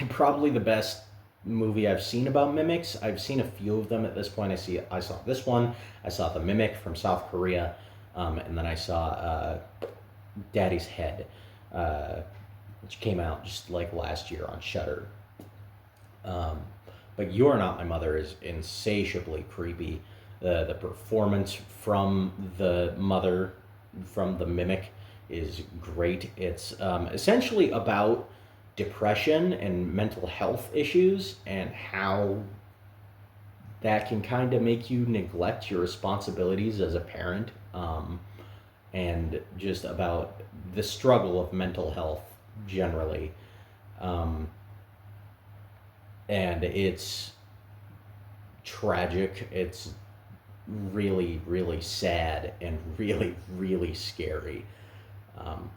Probably the best movie I've seen about mimics. I've seen a few of them at this point. I saw this one. I saw The Mimic from South Korea, and then I saw Daddy's Head, uh, which came out just like last year on Shudder. Um, but You're Not My Mother is insatiably creepy. The performance from the mother, from the mimic, is great. It's essentially about depression and mental health issues and how that can kind of make you neglect your responsibilities as a parent, and just about the struggle of mental health generally. Um, and it's tragic. It's really, really sad and really, really scary. Um,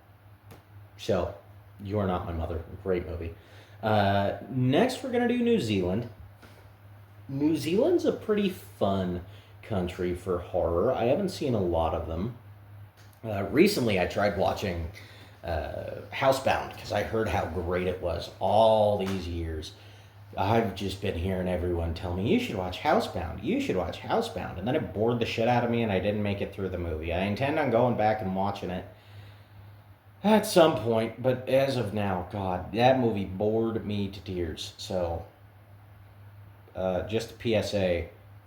so, You're Not My Mother, great movie. Next, we're gonna do New Zealand. New Zealand's a pretty fun country for horror. I haven't seen a lot of them. Recently, I tried watching Housebound because I heard how great it was all these years. I've just been hearing everyone tell me, you should watch Housebound, you should watch Housebound. And then it bored the shit out of me and I didn't make it through the movie. I intend on going back and watching it. At some point, but as of now, God, that movie bored me to tears. So, just a PSA,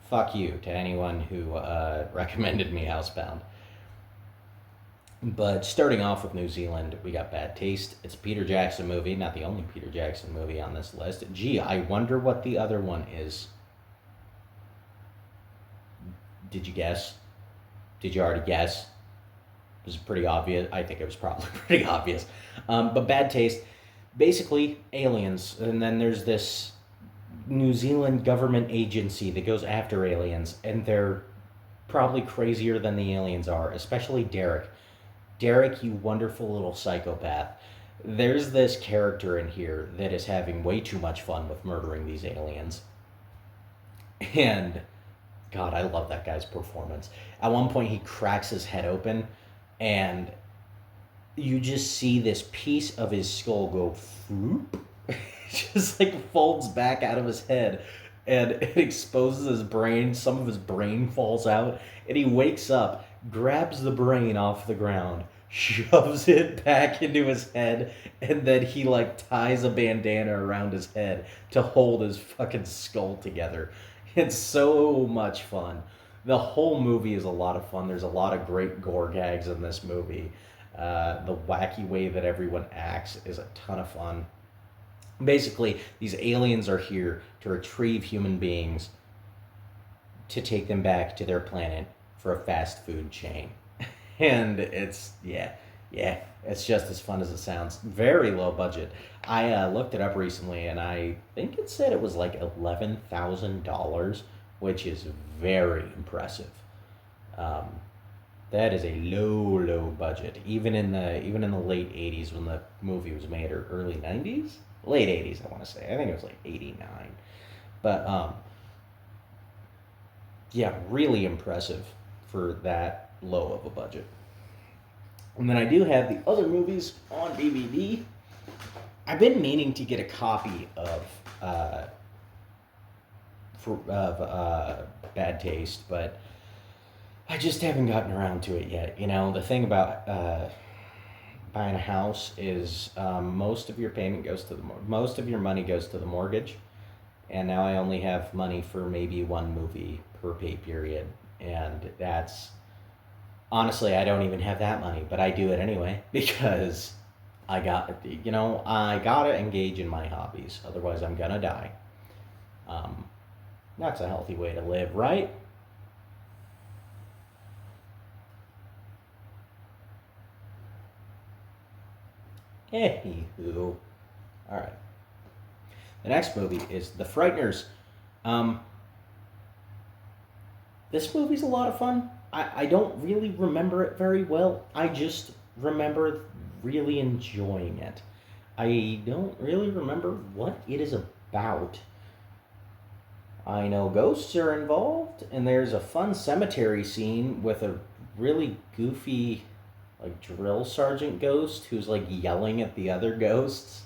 fuck you to anyone who recommended me Housebound. But starting off with New Zealand, we got Bad Taste. It's a Peter Jackson movie, not the only Peter Jackson movie on this list. Gee, I wonder what the other one is. Did you guess? Did you already guess? It was pretty obvious. I think it was probably pretty obvious. But Bad Taste, basically aliens. And then there's this New Zealand government agency that goes after aliens, and they're probably crazier than the aliens are, especially Derek. Derek, you wonderful little psychopath. There's this character in here that is having way too much fun with murdering these aliens. And God, I love that guy's performance. At one point, he cracks his head open, and you just see this piece of his skull go whoop, just like folds back out of his head, and it exposes his brain. Some of his brain falls out, and he wakes up, grabs the brain off the ground, shoves it back into his head, and then he like ties a bandana around his head to hold his fucking skull together. It's so much fun. The whole movie is a lot of fun. There's a lot of great gore gags in this movie. The wacky way that everyone acts is a ton of fun. Basically, these aliens are here to retrieve human beings to take them back to their planet for a fast food chain. And it's, yeah, it's just as fun as it sounds. Very low budget. I looked it up recently, and I think it said it was like $11,000, which is very impressive. Um, that is a low budget, even in the late '80s when the movie was made, or early '90s, late '80s, I want to say. I think it was like '89, but yeah, really impressive for that low of a budget. And then I do have the other movies on DVD. I've been meaning to get a copy of Bad Taste, but I just haven't gotten around to it yet. You know, the thing about buying a house is most of your payment goes to most of your money goes to the mortgage, and now I only have money for maybe one movie per pay period, and that's honestly, I don't even have that money, but I do it anyway because I gotta engage in my hobbies. Otherwise, I'm gonna die. Um, that's a healthy way to live, right? Anywho, all right. The next movie is The Frighteners. Um, this movie's a lot of fun. I don't really remember it very well. I just remember really enjoying it. I don't really remember what it is about. I know ghosts are involved, and there's a fun cemetery scene with a really goofy, like, drill sergeant ghost who's like yelling at the other ghosts.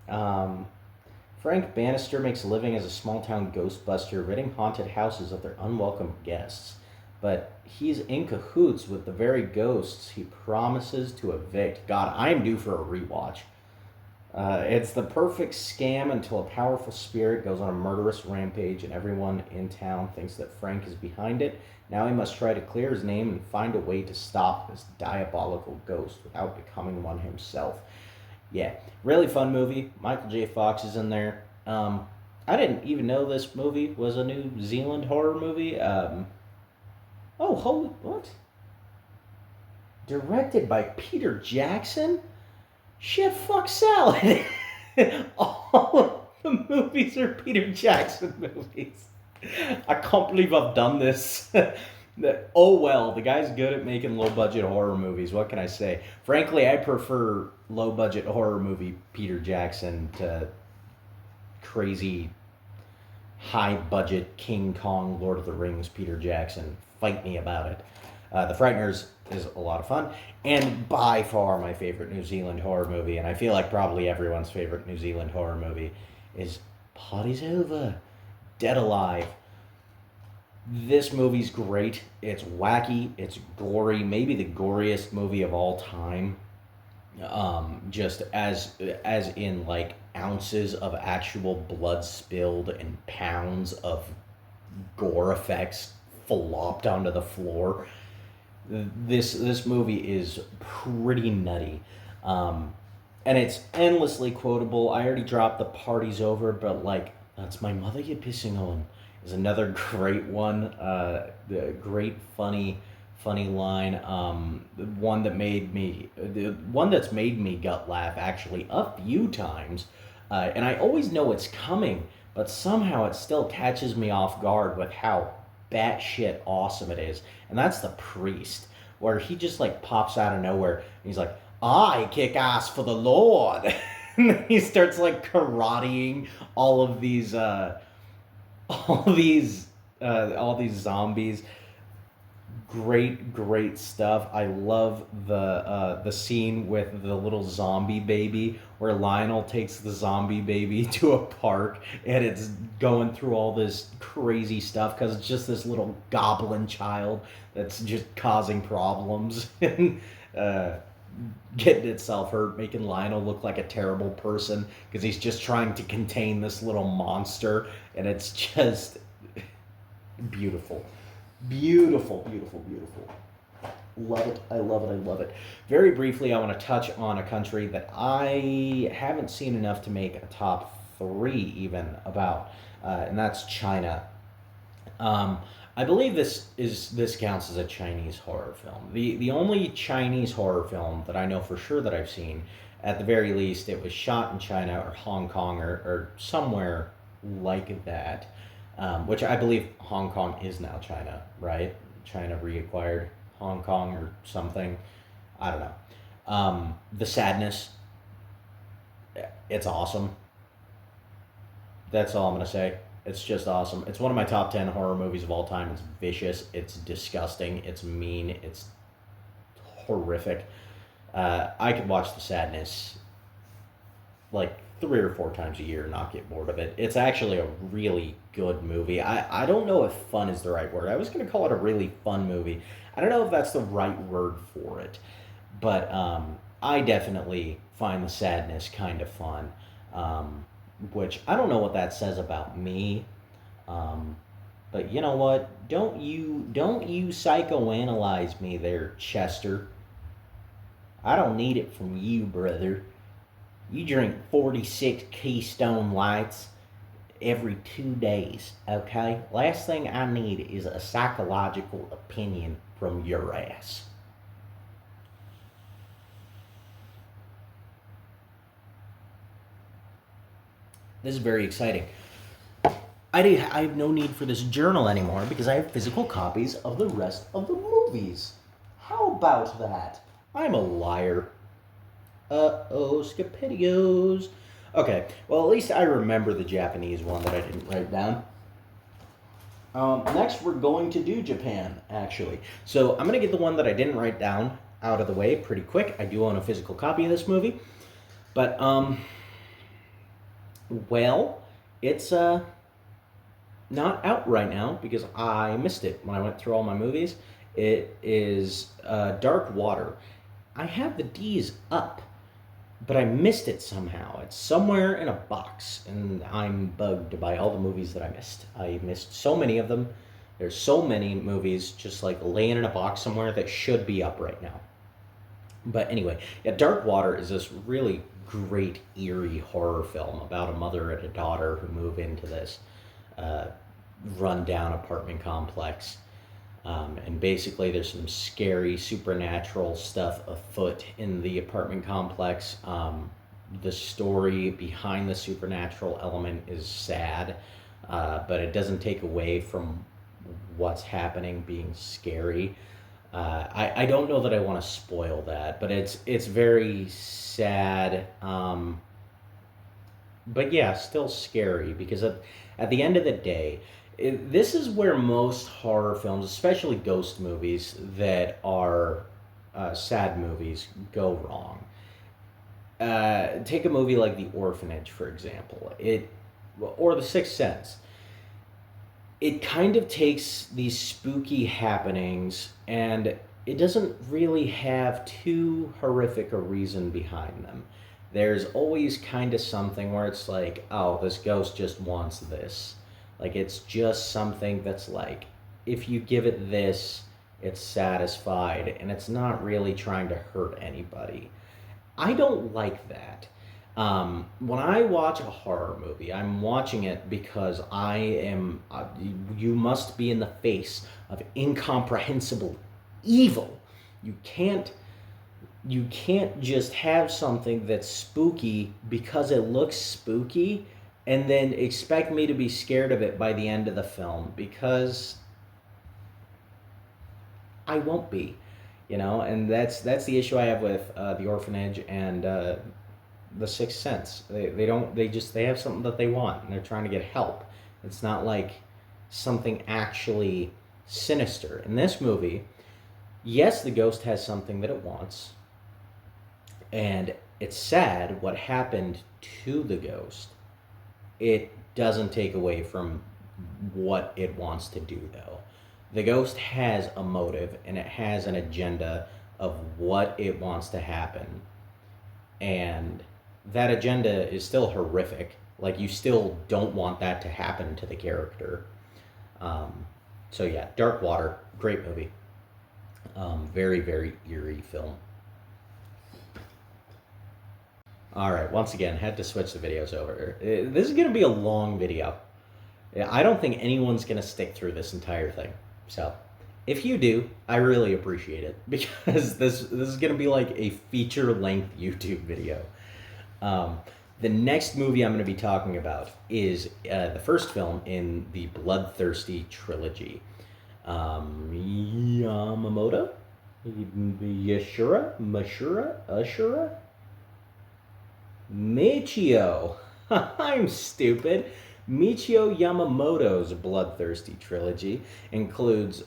Um, Frank Bannister makes a living as a small town ghostbuster, ridding haunted houses of their unwelcome guests. But he's in cahoots with the very ghosts he promises to evict. God, I'm due for a rewatch. It's the perfect scam until a powerful spirit goes on a murderous rampage and everyone in town thinks that Frank is behind it. Now he must try to clear his name and find a way to stop this diabolical ghost without becoming one himself. Yeah, really fun movie. Michael J. Fox is in there. I didn't even know this movie was a New Zealand horror movie. Oh, holy, what? Directed by Peter Jackson? Shit, fuck salad. All of the movies are Peter Jackson movies. I can't believe I've done this. Oh well, the guy's good at making low budget horror movies. What can I say? Frankly, I prefer low budget horror movie Peter Jackson to crazy high budget King Kong Lord of the Rings Peter Jackson. Fight me about it. The Frighteners is a lot of fun, and by far my favorite New Zealand horror movie, and I feel like probably everyone's favorite New Zealand horror movie, is Party's Over, Dead Alive. This movie's great. It's wacky. It's gory. Maybe the goriest movie of all time. just as in like ounces of actual blood spilled and pounds of gore effects flopped onto the floor. This movie is pretty nutty, um, and it's endlessly quotable. I already dropped the "party's over," but like that's my mother you're pissing on is another great one. The great funny line. The one that made me the one that's made me gut laugh actually a few times, and I always know it's coming, but somehow it still catches me off guard with how batshit awesome it is, and that's the priest, where he just like pops out of nowhere and he's like, "I kick ass for the Lord," and then he starts like karateing all of these all these all these zombies. Great stuff. I love the scene with the little zombie baby where Lionel takes the zombie baby to a park and it's going through all this crazy stuff because it's just this little goblin child that's just causing problems and uh, getting itself hurt, making Lionel look like a terrible person because he's just trying to contain this little monster, and it's just beautiful. Beautiful. Love it. I love it. I love it. Very briefly, I want to touch on a country that I haven't seen enough to make a top three even about, and that's China. Um, I believe this counts as a Chinese horror film. The only Chinese horror film that I know for sure that I've seen, at the very least, it was shot in China or Hong Kong or somewhere like that, which I believe Hong Kong is now China, right? China reacquired Hong Kong or something. I don't know. The Sadness, it's awesome. That's all I'm gonna say. It's just awesome. It's one of my top 10 horror movies of all time. It's vicious. It's disgusting. It's mean. It's horrific. I could watch The Sadness like 3 or 4 times a year and not get bored of it. It's actually a really good movie. I don't know if fun is the right word. I was going to call it a really fun movie. I don't know if that's the right word for it. But I definitely find The Sadness kind of fun. Which I don't know what that says about me. Um, but you know what? Don't you psychoanalyze me there, Chester. I don't need it from you, brother. You drink 46 Keystone Lights every 2 days, okay? Last thing I need is a psychological opinion from your ass. This is very exciting. I have no need for this journal anymore because I have physical copies of the rest of the movies. How about that? I'm a liar. Uh-oh, Scapitios. Okay, well, at least I remember the Japanese one that I didn't write down. Next, we're going to do Japan, actually. So I'm going to get the one that I didn't write down out of the way pretty quick. I do own a physical copy of this movie. But, well, it's not out right now because I missed it when I went through all my movies. It is Dark Water. I have the D's up, but I missed it somehow. It's somewhere in a box, and I'm bugged by all the movies that I missed. I missed so many of them. There's so many movies just like laying in a box somewhere that should be up right now. But anyway, yeah, Dark Water is this really great, eerie horror film about a mother and a daughter who move into this uh, rundown apartment complex. And basically, there's some scary supernatural stuff afoot in the apartment complex. The story behind the supernatural element is sad, but it doesn't take away from what's happening being scary. I don't know that I want to spoil that, but it's very sad. But yeah, still scary because at the end of the day, this is where most horror films, especially ghost movies that are sad movies, go wrong. Take a movie like The Orphanage, for example, or The Sixth Sense. It kind of takes these spooky happenings and it doesn't really have too horrific a reason behind them. There's always kind of something where it's like, oh, this ghost just wants this. Like, it's just something that's like, if you give it this, it's satisfied, and it's not really trying to hurt anybody. I don't like that. When I watch a horror movie, I'm watching it because I am. You must be in the face of incomprehensible evil. You can't. You can't just have something that's spooky because it looks spooky, and then expect me to be scared of it by the end of the film, because I won't be. And that's the issue I have with The Orphanage and The Sixth Sense. They have something that they want, and they're trying to get help. It's not like something actually sinister. In this movie, yes, the ghost has something that it wants, and it's sad what happened to the ghost. It doesn't take away from what it wants to do, though. The ghost has a motive, and it has an agenda of what it wants to happen. And that agenda is still horrific. Like, you still don't want that to happen to the character. So yeah, Dark Water, great movie. Very, very eerie film. All right, once again, had to switch the videos over. This is going to be a long video. I don't think anyone's going to stick through this entire thing. So, if you do, I really appreciate it, because this is going to be like a feature-length YouTube video. The next movie I'm going to be talking about is the first film in the Bloodthirsty trilogy. Yamamoto? Ashura? Michio. I'm stupid. Michio Yamamoto's Bloodthirsty trilogy includes...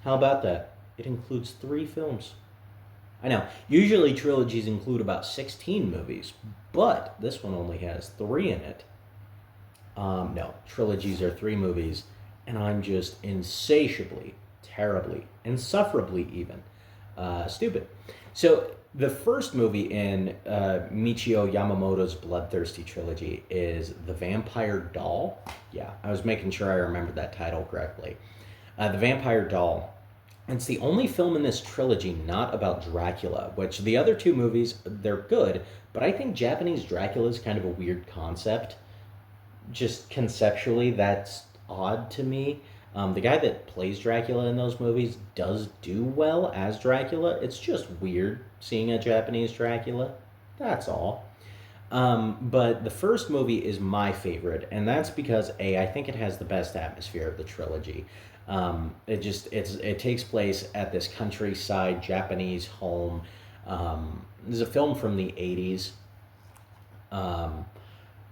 How about that? It includes 3 films. I know, usually trilogies include about 16 movies, but this one only has 3 in it. No, trilogies are 3 movies, and I'm just insatiably, terribly, insufferably even, stupid. So, the first movie in Michio Yamamoto's Bloodthirsty trilogy is The Vampire Doll. Yeah, I was making sure I remembered that title correctly. The Vampire Doll. It's the only film in this trilogy not about Dracula, which the other 2 movies, they're good, but I think Japanese Dracula is kind of a weird concept. Just conceptually, that's odd to me. The guy that plays Dracula in those movies does do well as Dracula. It's just weird seeing a Japanese Dracula. That's all. But the first movie is my favorite, and that's because I think it has the best atmosphere of the trilogy. It takes place at this countryside Japanese home. There's a film from the 80s, and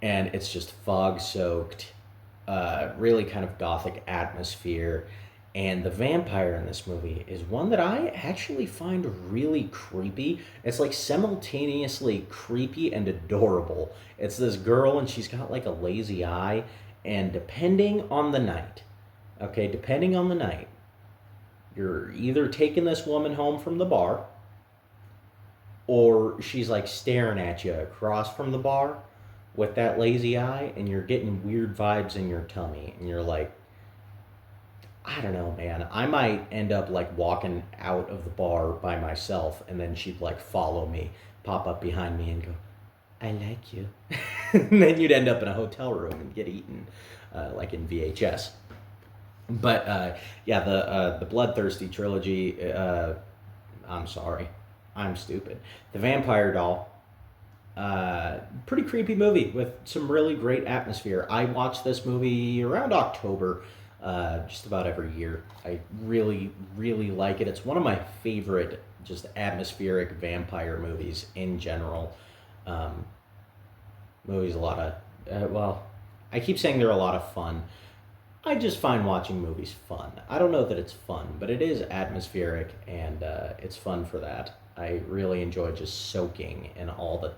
it's just fog soaked, really kind of gothic atmosphere. And the vampire in this movie is one that I actually find really creepy. It's like simultaneously creepy and adorable. It's this girl, and she's got like a lazy eye, and depending on the night, you're either taking this woman home from the bar, or she's like staring at you across from the bar with that lazy eye, and you're getting weird vibes in your tummy, and you're like, I don't know, man. I might end up like walking out of the bar by myself, and then she'd like follow me, pop up behind me, and go, I like you. And then you'd end up in a hotel room and get eaten, like in VHS. But yeah, the Bloodthirsty trilogy. I'm sorry, I'm stupid. The Vampire Doll. Pretty creepy movie with some really great atmosphere. I watch this movie around October, just about every year. I really, really like it. It's one of my favorite, just atmospheric vampire movies in general. Movies a lot of, I keep saying they're a lot of fun. I just find watching movies fun. I don't know that it's fun, but it is atmospheric, and it's fun for that. I really enjoy just soaking in all the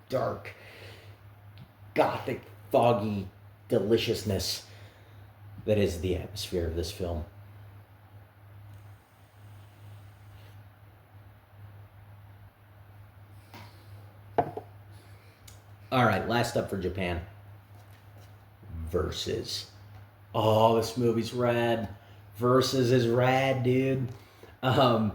dark, gothic, foggy deliciousness that is the atmosphere of this film. All right, last up for Japan. Versus. Oh, this movie's rad. Versus is rad, dude. Um,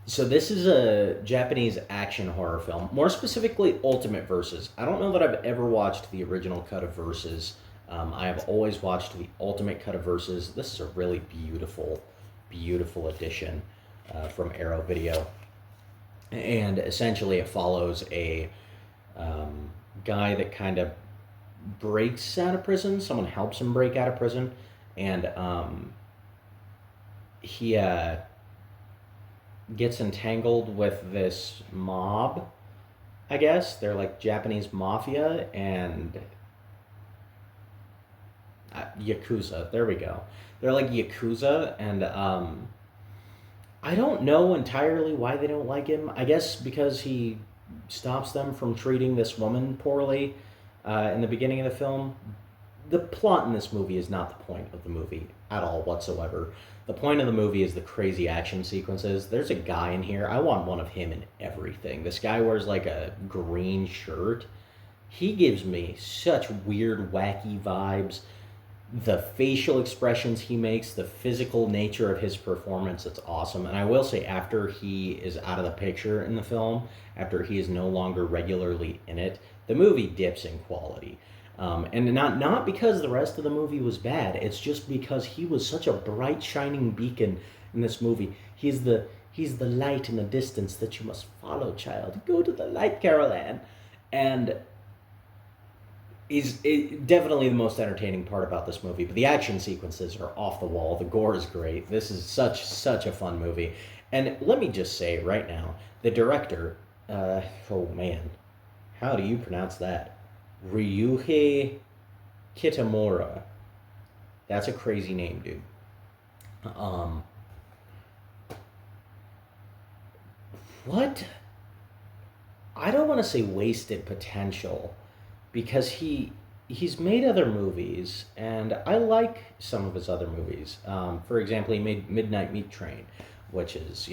so this is a Japanese action horror film, more specifically Ultimate Versus. I don't know that I've ever watched the original cut of Versus. I have always watched the Ultimate cut of Versus. This is a really beautiful, beautiful edition from Arrow Video, and essentially it follows a guy that kind of breaks out of prison. Someone helps him break out of prison, and he gets entangled with this mob. I guess they're like Japanese mafia and yakuza. There we go. They're like yakuza, and I don't know entirely why they don't like him. I guess because he stops them from treating this woman poorly in the beginning of the film. The plot in this movie is not the point of the movie at all whatsoever. The point of the movie is the crazy action sequences. There's a guy in here. I want one of him in everything. This guy wears like a green shirt. He gives me such weird, wacky vibes. The facial expressions he makes, the physical nature of his performance, it's awesome. And I will say, after he is out of the picture in the film, after he is no longer regularly in it, the movie dips in quality. And not because the rest of the movie was bad. It's just because he was such a bright, shining beacon in this movie. He's the light in the distance that you must follow, child. Go to the light, Carol Ann. And definitely the most entertaining part about this movie. But the action sequences are off the wall. The gore is great. This is such a fun movie. And let me just say right now, the director, oh man, how do you pronounce that? Ryuhei Kitamura. That's a crazy name, dude. What? I don't want to say wasted potential, because he's made other movies, and I like some of his other movies. For example, he made Midnight Meat Train, which is,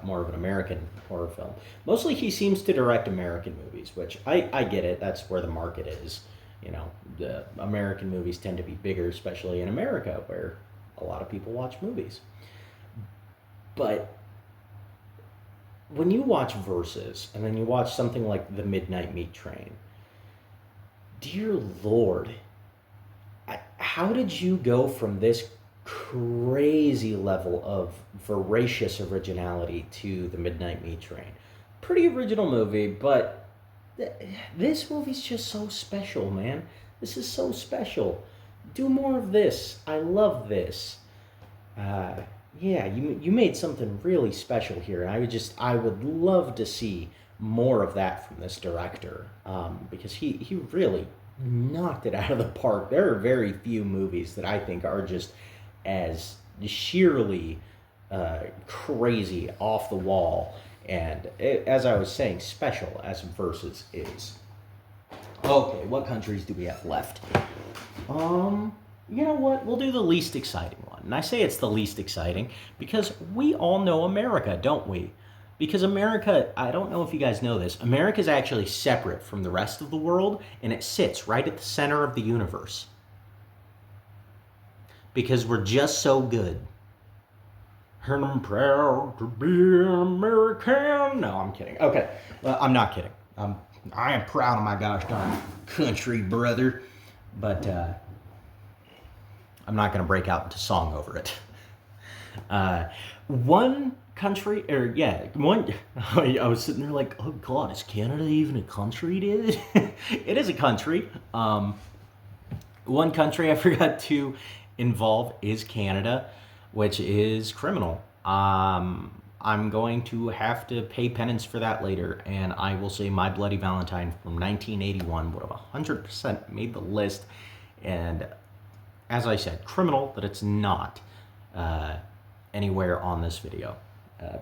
more of an American horror film. Mostly he seems to direct American movies, which I get it. That's where the market is. The American movies tend to be bigger, especially in America, where a lot of people watch movies. But when you watch Versus, and then you watch something like The Midnight Meat Train, dear Lord, how did you go from this crazy level of voracious originality to The Midnight Meat Train? Pretty original movie, but this movie's just so special, man. This is so special. Do more of this. I love this. Yeah, you made something really special here, and I would love to see more of that from this director, because he really knocked it out of the park. There are very few movies that I think are just as sheerly crazy, off the wall, and as I was saying, special as Versus is. Okay, what countries do we have left? You know what? We'll do the least exciting one. And I say it's the least exciting because we all know America, don't we? Because America, I don't know if you guys know this, America is actually separate from the rest of the world, and it sits right at the center of the universe. Because we're just so good. And I'm proud to be American. No, I'm kidding. Okay, I'm not kidding. I am proud of my gosh darn country, brother. But I'm not going to break out into song over it. One country, I was sitting there like, oh God, is Canada even a country, dude? It is a country. One country I forgot to involve is Canada, which is criminal. I'm going to have to pay penance for that later, and I will say My Bloody Valentine from 1981 would have 100% made the list. And as I said, criminal that it's not anywhere on this video,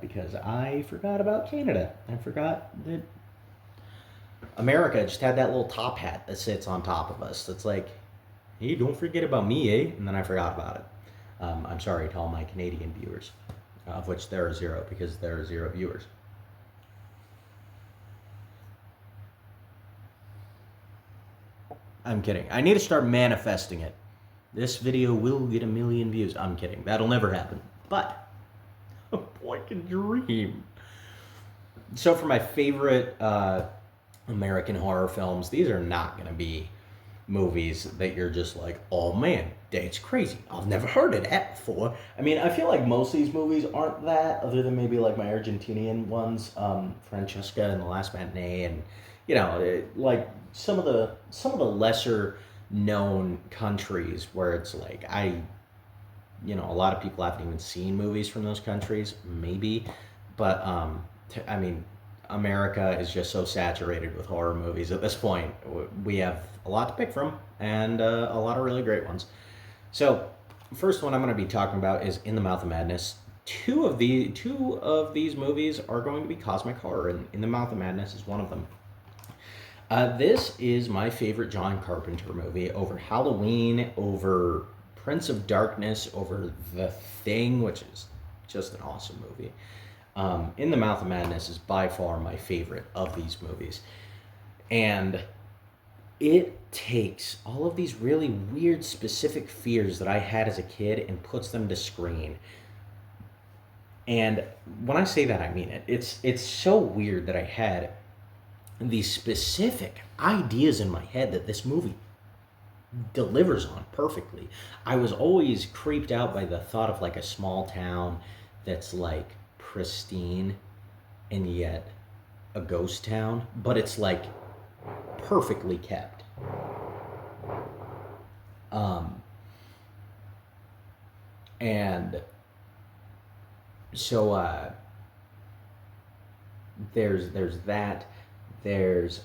because I forgot about Canada. I forgot that America just had that little top hat that sits on top of us. That's like, hey, don't forget about me, eh? And then I forgot about it. I'm sorry to all my Canadian viewers, of which there are zero, because there are zero viewers. I'm kidding. I need to start manifesting it. This video will get 1,000,000 views. I'm kidding. That'll never happen. But a boy can dream. So for my favorite American horror films, these are not going to be movies that you're just like, oh man, that's crazy. I've never heard of that before. I mean, I feel like most of these movies aren't that, other than maybe like my Argentinian ones, Francesca and The Last Matinee, and like some of the lesser known countries where it's like a lot of people haven't even seen movies from those countries, maybe, but I mean, America is just so saturated with horror movies at this point. We have a lot to pick from, and a lot of really great ones. So, first one I'm going to be talking about is In the Mouth of Madness. Two of these movies are going to be cosmic horror, and In the Mouth of Madness is one of them. This is my favorite John Carpenter movie over Halloween, over Prince of Darkness, over The Thing, which is just an awesome movie. In the Mouth of Madness is by far my favorite of these movies. And it takes all of these really weird, specific fears that I had as a kid and puts them to screen. And when I say that, I mean it. It's so weird that I had these specific ideas in my head that this movie delivers on perfectly. I was always creeped out by the thought of like a small town that's like pristine and yet a ghost town, but it's like perfectly kept. And so there's that. There's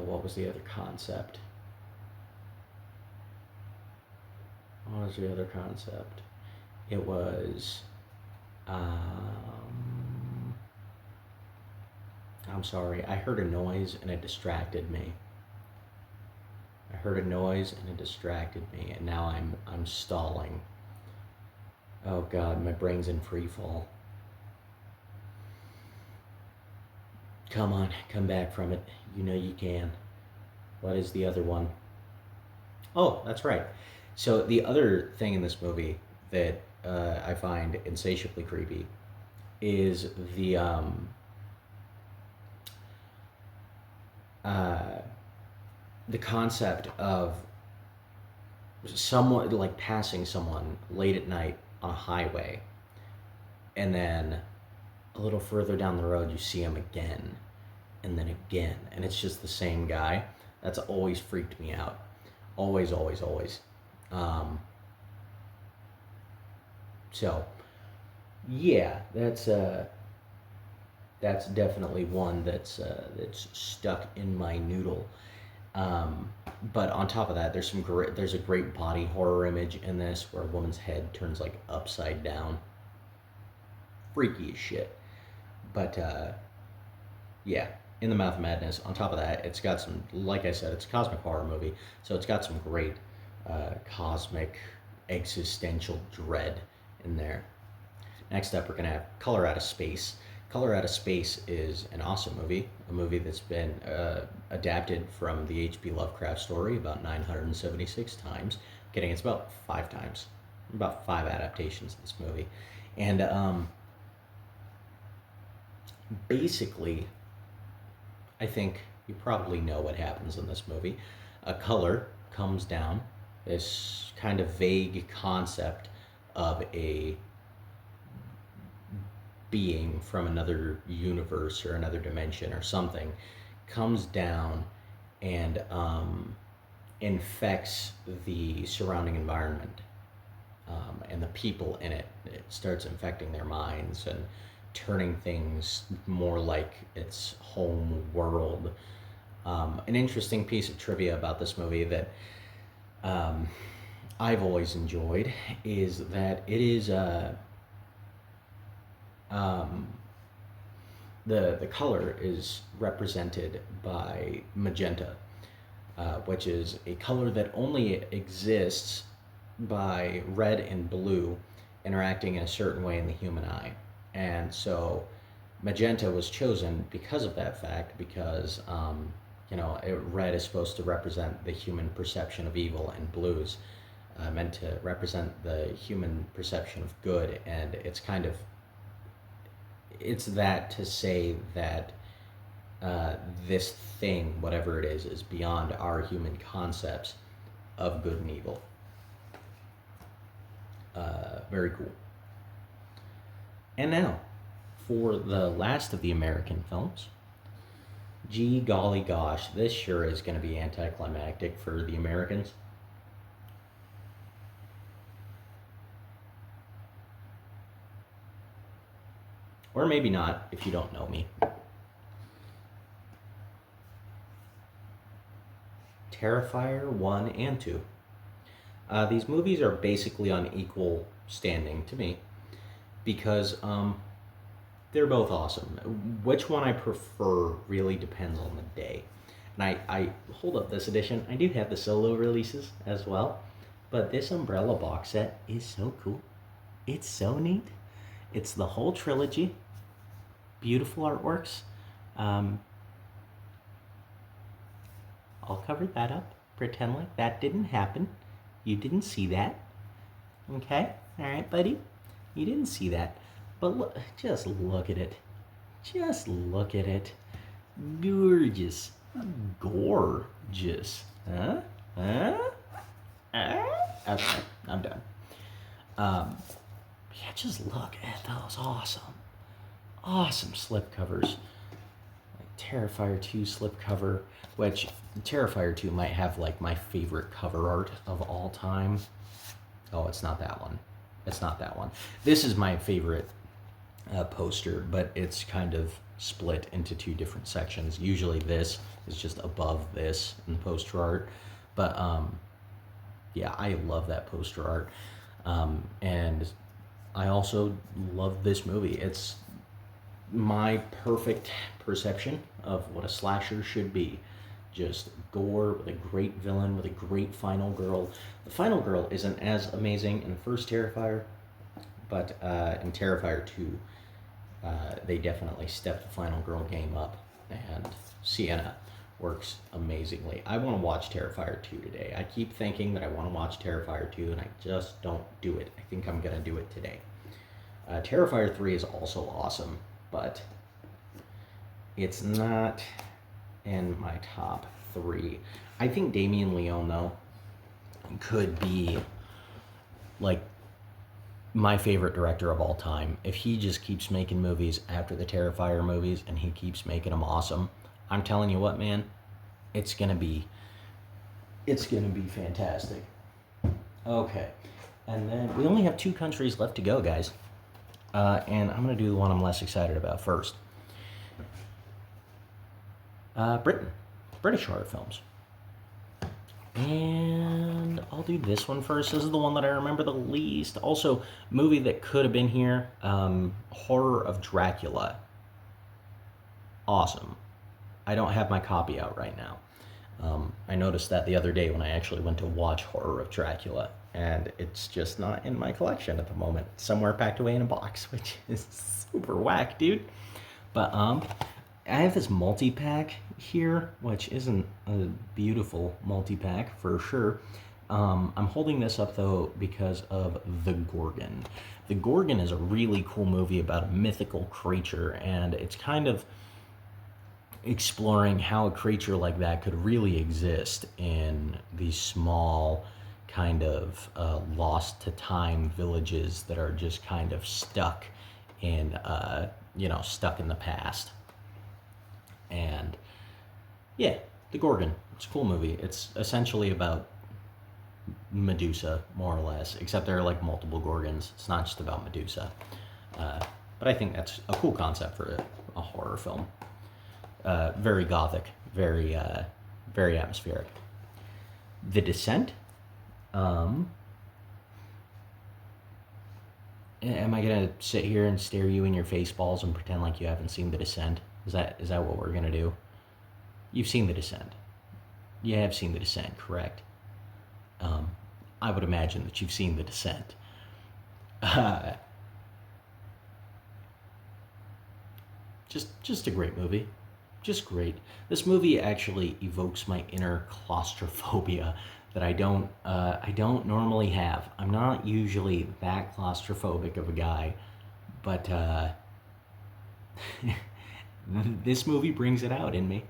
what was the other concept? What was the other concept? It was I'm sorry, I heard a noise and it distracted me. And now I'm stalling. Oh God, my brain's in free fall. Come on, come back from it. You know you can. What is the other one? Oh, that's right. So the other thing in this movie that I find insatiably creepy is the concept of someone like passing someone late at night on a highway, and then a little further down the road you see him again, and then again, and it's just the same guy. That's always freaked me out. Always. So yeah, that's definitely one that's stuck in my noodle. But on top of that, there's a great body horror image in this where a woman's head turns like upside down. Freaky as shit. But yeah, In the Mouth of Madness. On top of that, it's got some, like I said, it's a cosmic horror movie, so it's got some great cosmic existential dread in there. Next up, we're gonna have Color Out of Space. Color Out of Space is an awesome movie, a movie that's been adapted from the H.P. Lovecraft story about 976 times. Kidding, it's about 5 times. About 5 adaptations of this movie. And basically, I think you probably know what happens in this movie. A color comes down, this kind of vague concept of a being from another universe or another dimension or something comes down and infects the surrounding environment, and the people in it. It starts infecting their minds and turning things more like its home world. An interesting piece of trivia about this movie that I've always enjoyed is that it is the color is represented by magenta, which is a color that only exists by red and blue interacting in a certain way in the human eye. And so magenta was chosen because of that fact, because red is supposed to represent the human perception of evil, and blues meant to represent the human perception of good. And it's that to say that this thing, whatever it is beyond our human concepts of good and evil. Very cool. And now, for the last of the American films, gee golly gosh, this sure is going to be anticlimactic for the Americans. Or maybe not, if you don't know me. Terrifier 1 and 2. These movies are basically on equal standing to me because they're both awesome. Which one I prefer really depends on the day. And I hold up this edition. I do have the solo releases as well, but this Umbrella box set is so cool. It's so neat. It's the whole trilogy. Beautiful artworks. I'll cover that up. Pretend like that didn't happen. You didn't see that. Okay? Alright, buddy? You didn't see that. But look, just look at it. Just look at it. Gorgeous. Gorgeous. Huh? Huh? Okay, I'm done. Yeah, just look at those awesome slipcovers. Like Terrifier 2 slipcover, which Terrifier 2 might have like my favorite cover art of all time. Oh, it's not that one. It's not that one. This is my favorite poster, but it's kind of split into two different sections. Usually this is just above this in poster art. But yeah, I love that poster art. And I also love this movie. It's my perfect perception of what a slasher should be. Just gore with a great villain, with a great final girl. The final girl isn't as amazing in the first Terrifier, but in Terrifier 2, they definitely stepped the final girl game up, and Sienna works amazingly. I want to watch Terrifier 2 today. I keep thinking that I want to watch Terrifier 2, and I just don't do it. I think I'm going to do it today. Terrifier 3 is also awesome, but it's not in my top 3. I think Damien Leone, though, could be like my favorite director of all time. If he just keeps making movies after the Terrifier movies and he keeps making them awesome, I'm telling you what, man, it's gonna be fantastic. Okay, and then we only have 2 countries left to go, guys, and I'm gonna do the one I'm less excited about first. Britain, British horror films. And I'll do this one first. This is the one that I remember the least. Also, movie that could have been here, Horror of Dracula. Awesome. I don't have my copy out right now. I noticed that the other day when I actually went to watch Horror of Dracula, and it's just not in my collection at the moment. It's somewhere packed away in a box, which is super whack, dude. But I have this multi-pack here, which isn't a beautiful multi-pack for sure. I'm holding this up, though, because of The Gorgon. The Gorgon is a really cool movie about a mythical creature, and it's kind of exploring how a creature like that could really exist in these small, kind of lost to time villages that are just kind of stuck in, stuck in the past. And yeah, The Gorgon. It's a cool movie. It's essentially about Medusa, more or less, except there are like multiple Gorgons. It's not just about Medusa. But I think that's a cool concept for a horror film. Very gothic, very atmospheric. The Descent. Am I gonna sit here and stare you in your face balls and pretend like you haven't seen The Descent? Is that what we're gonna do? You've seen The Descent. You have seen The Descent, correct? I would imagine that you've seen The Descent. just a great movie. Just great. This movie actually evokes my inner claustrophobia that I don't normally have. I'm not usually that claustrophobic of a guy, but this movie brings it out in me,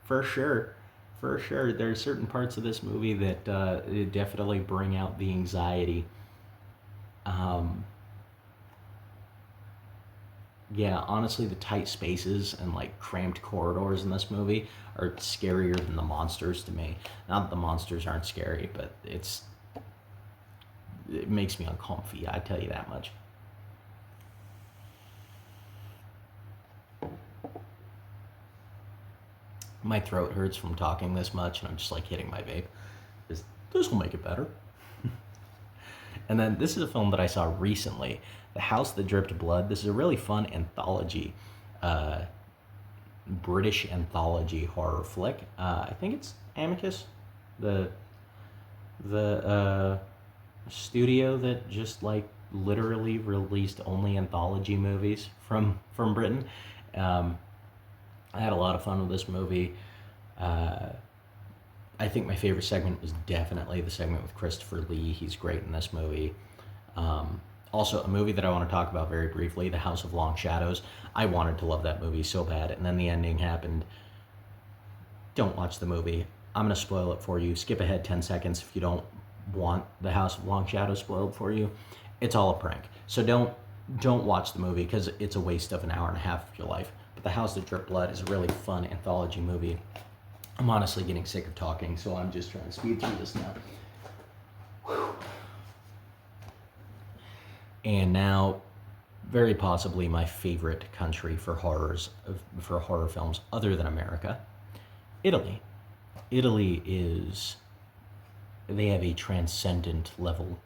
for sure. For sure, there are certain parts of this movie that definitely bring out the anxiety. Um, yeah, honestly, the tight spaces and like cramped corridors in this movie are scarier than the monsters to me. Not that the monsters aren't scary, but it makes me uncomfy. I tell you that much. My throat hurts from talking this much, and I'm just like hitting my vape. This will make it better. And then this is a film that I saw recently, The House That Dripped Blood. This is a really fun anthology, uh, British anthology horror flick. I think it's Amicus, the the studio that just like literally released only anthology movies from Britain. Um, I had a lot of fun with this movie. Uh, I think my favorite segment was definitely the segment with Christopher Lee. He's great in this movie. Um, Also, a movie that I want to talk about very briefly, The House of Long Shadows. I wanted to love that movie so bad, and then the ending happened. Don't watch the movie. I'm going to spoil it for you. Skip ahead 10 seconds if you don't want The House of Long Shadows spoiled for you. It's all a prank. So don't watch the movie because it's a waste of an hour and a half of your life. But The House That Dripped Blood is a really fun anthology movie. I'm honestly getting sick of talking, so I'm just trying to speed through this now. Whew. And now, very possibly my favorite country for for horror films other than America, Italy. Italy is, they have a transcendent level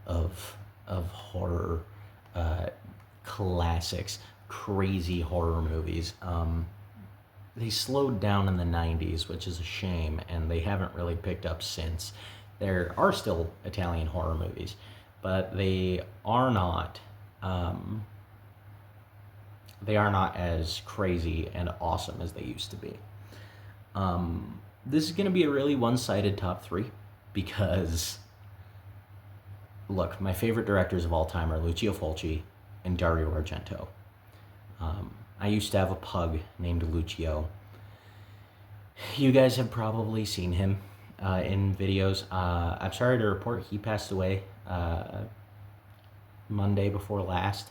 of horror, uh, classics, crazy horror movies. They slowed down in the 90s, which is a shame, and they haven't really picked up since. There are still Italian horror movies, but um, they are not as crazy and awesome as they used to be. This is going to be a really one-sided top three because, look, my favorite directors of all time are Lucio Fulci and Dario Argento. I used to have a pug named Lucio. You guys have probably seen him in videos. I'm sorry to report he passed away Monday before last.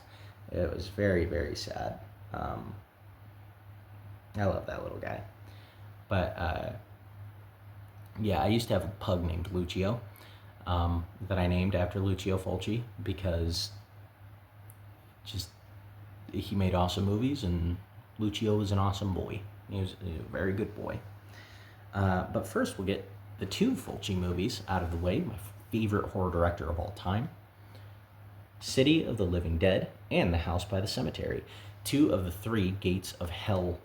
It was very, very sad. I love that little guy. But yeah, I used to have a pug named Lucio that I named after Lucio Fulci because just he made awesome movies, and Lucio was an awesome boy. He was a very good boy. But first, we'll get the two Fulci movies out of the way. My favorite horror director of all time, City of the Living Dead and The House by the Cemetery. Two of the three Gates of Hell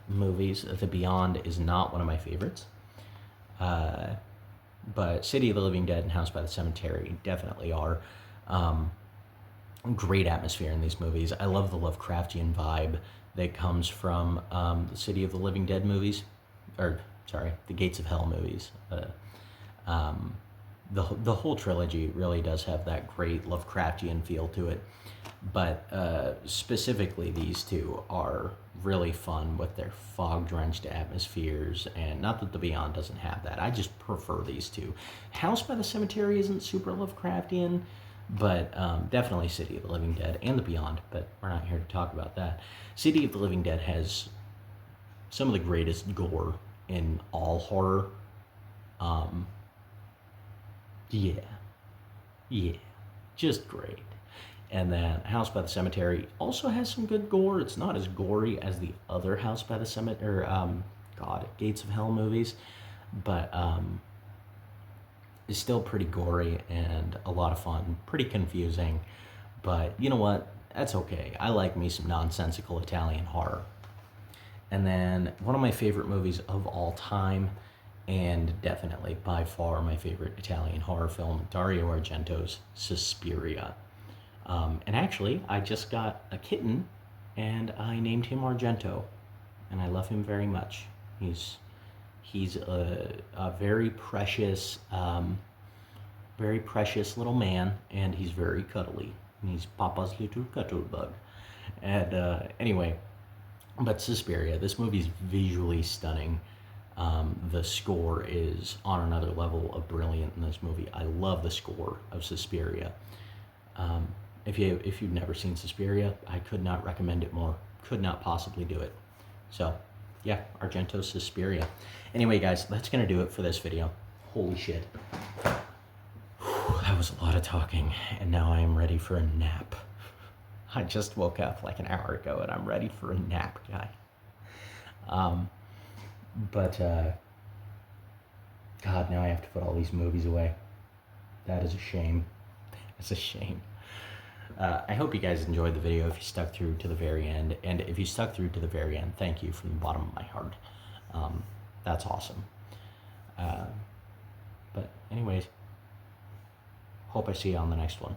movies. The Beyond is not one of my favorites. But City of the Living Dead and House by the Cemetery definitely are. Great atmosphere in these movies. I love the Lovecraftian vibe that comes from the City of the Living Dead movies, or sorry, the Gates of Hell movies. The whole trilogy really does have that great Lovecraftian feel to it, but specifically these two are really fun with their fog-drenched atmospheres, and not that The Beyond doesn't have that. I just prefer these two. House by the Cemetery isn't super Lovecraftian, but definitely City of the Living Dead and The Beyond, but we're not here to talk about that. City of the Living Dead has some of the greatest gore in all horror. Um, yeah, yeah, just great. And then House by the Cemetery also has some good gore. It's not as gory as the other House by the Cemetery, or Gates of Hell movies, but is still pretty gory and a lot of fun, pretty confusing, but you know what? That's okay. I like me some nonsensical Italian horror. And then one of my favorite movies of all time, and definitely by far my favorite Italian horror film, Dario Argento's Suspiria. And actually, I just got a kitten and I named him Argento, and I love him very much. He's a very precious little man, and he's very cuddly. And he's Papa's little cuddle bug. And anyway, but Suspiria, this movie's visually stunning. The score is on another level of brilliant in this movie. I love the score of Suspiria. If you've never seen Suspiria, I could not recommend it more. Could not possibly do it. So, yeah, Argento's Suspiria. Anyway, guys, that's gonna do it for this video. Holy shit. Whew, that was a lot of talking, and now I am ready for a nap. I just woke up like an hour ago, and I'm ready for a nap, guy. God, now I have to put all these movies away. That is a shame. It's a shame. I hope you guys enjoyed the video if you stuck through to the very end. And if you stuck through to the very end, thank you from the bottom of my heart. That's awesome. But anyways, hope I see you on the next one.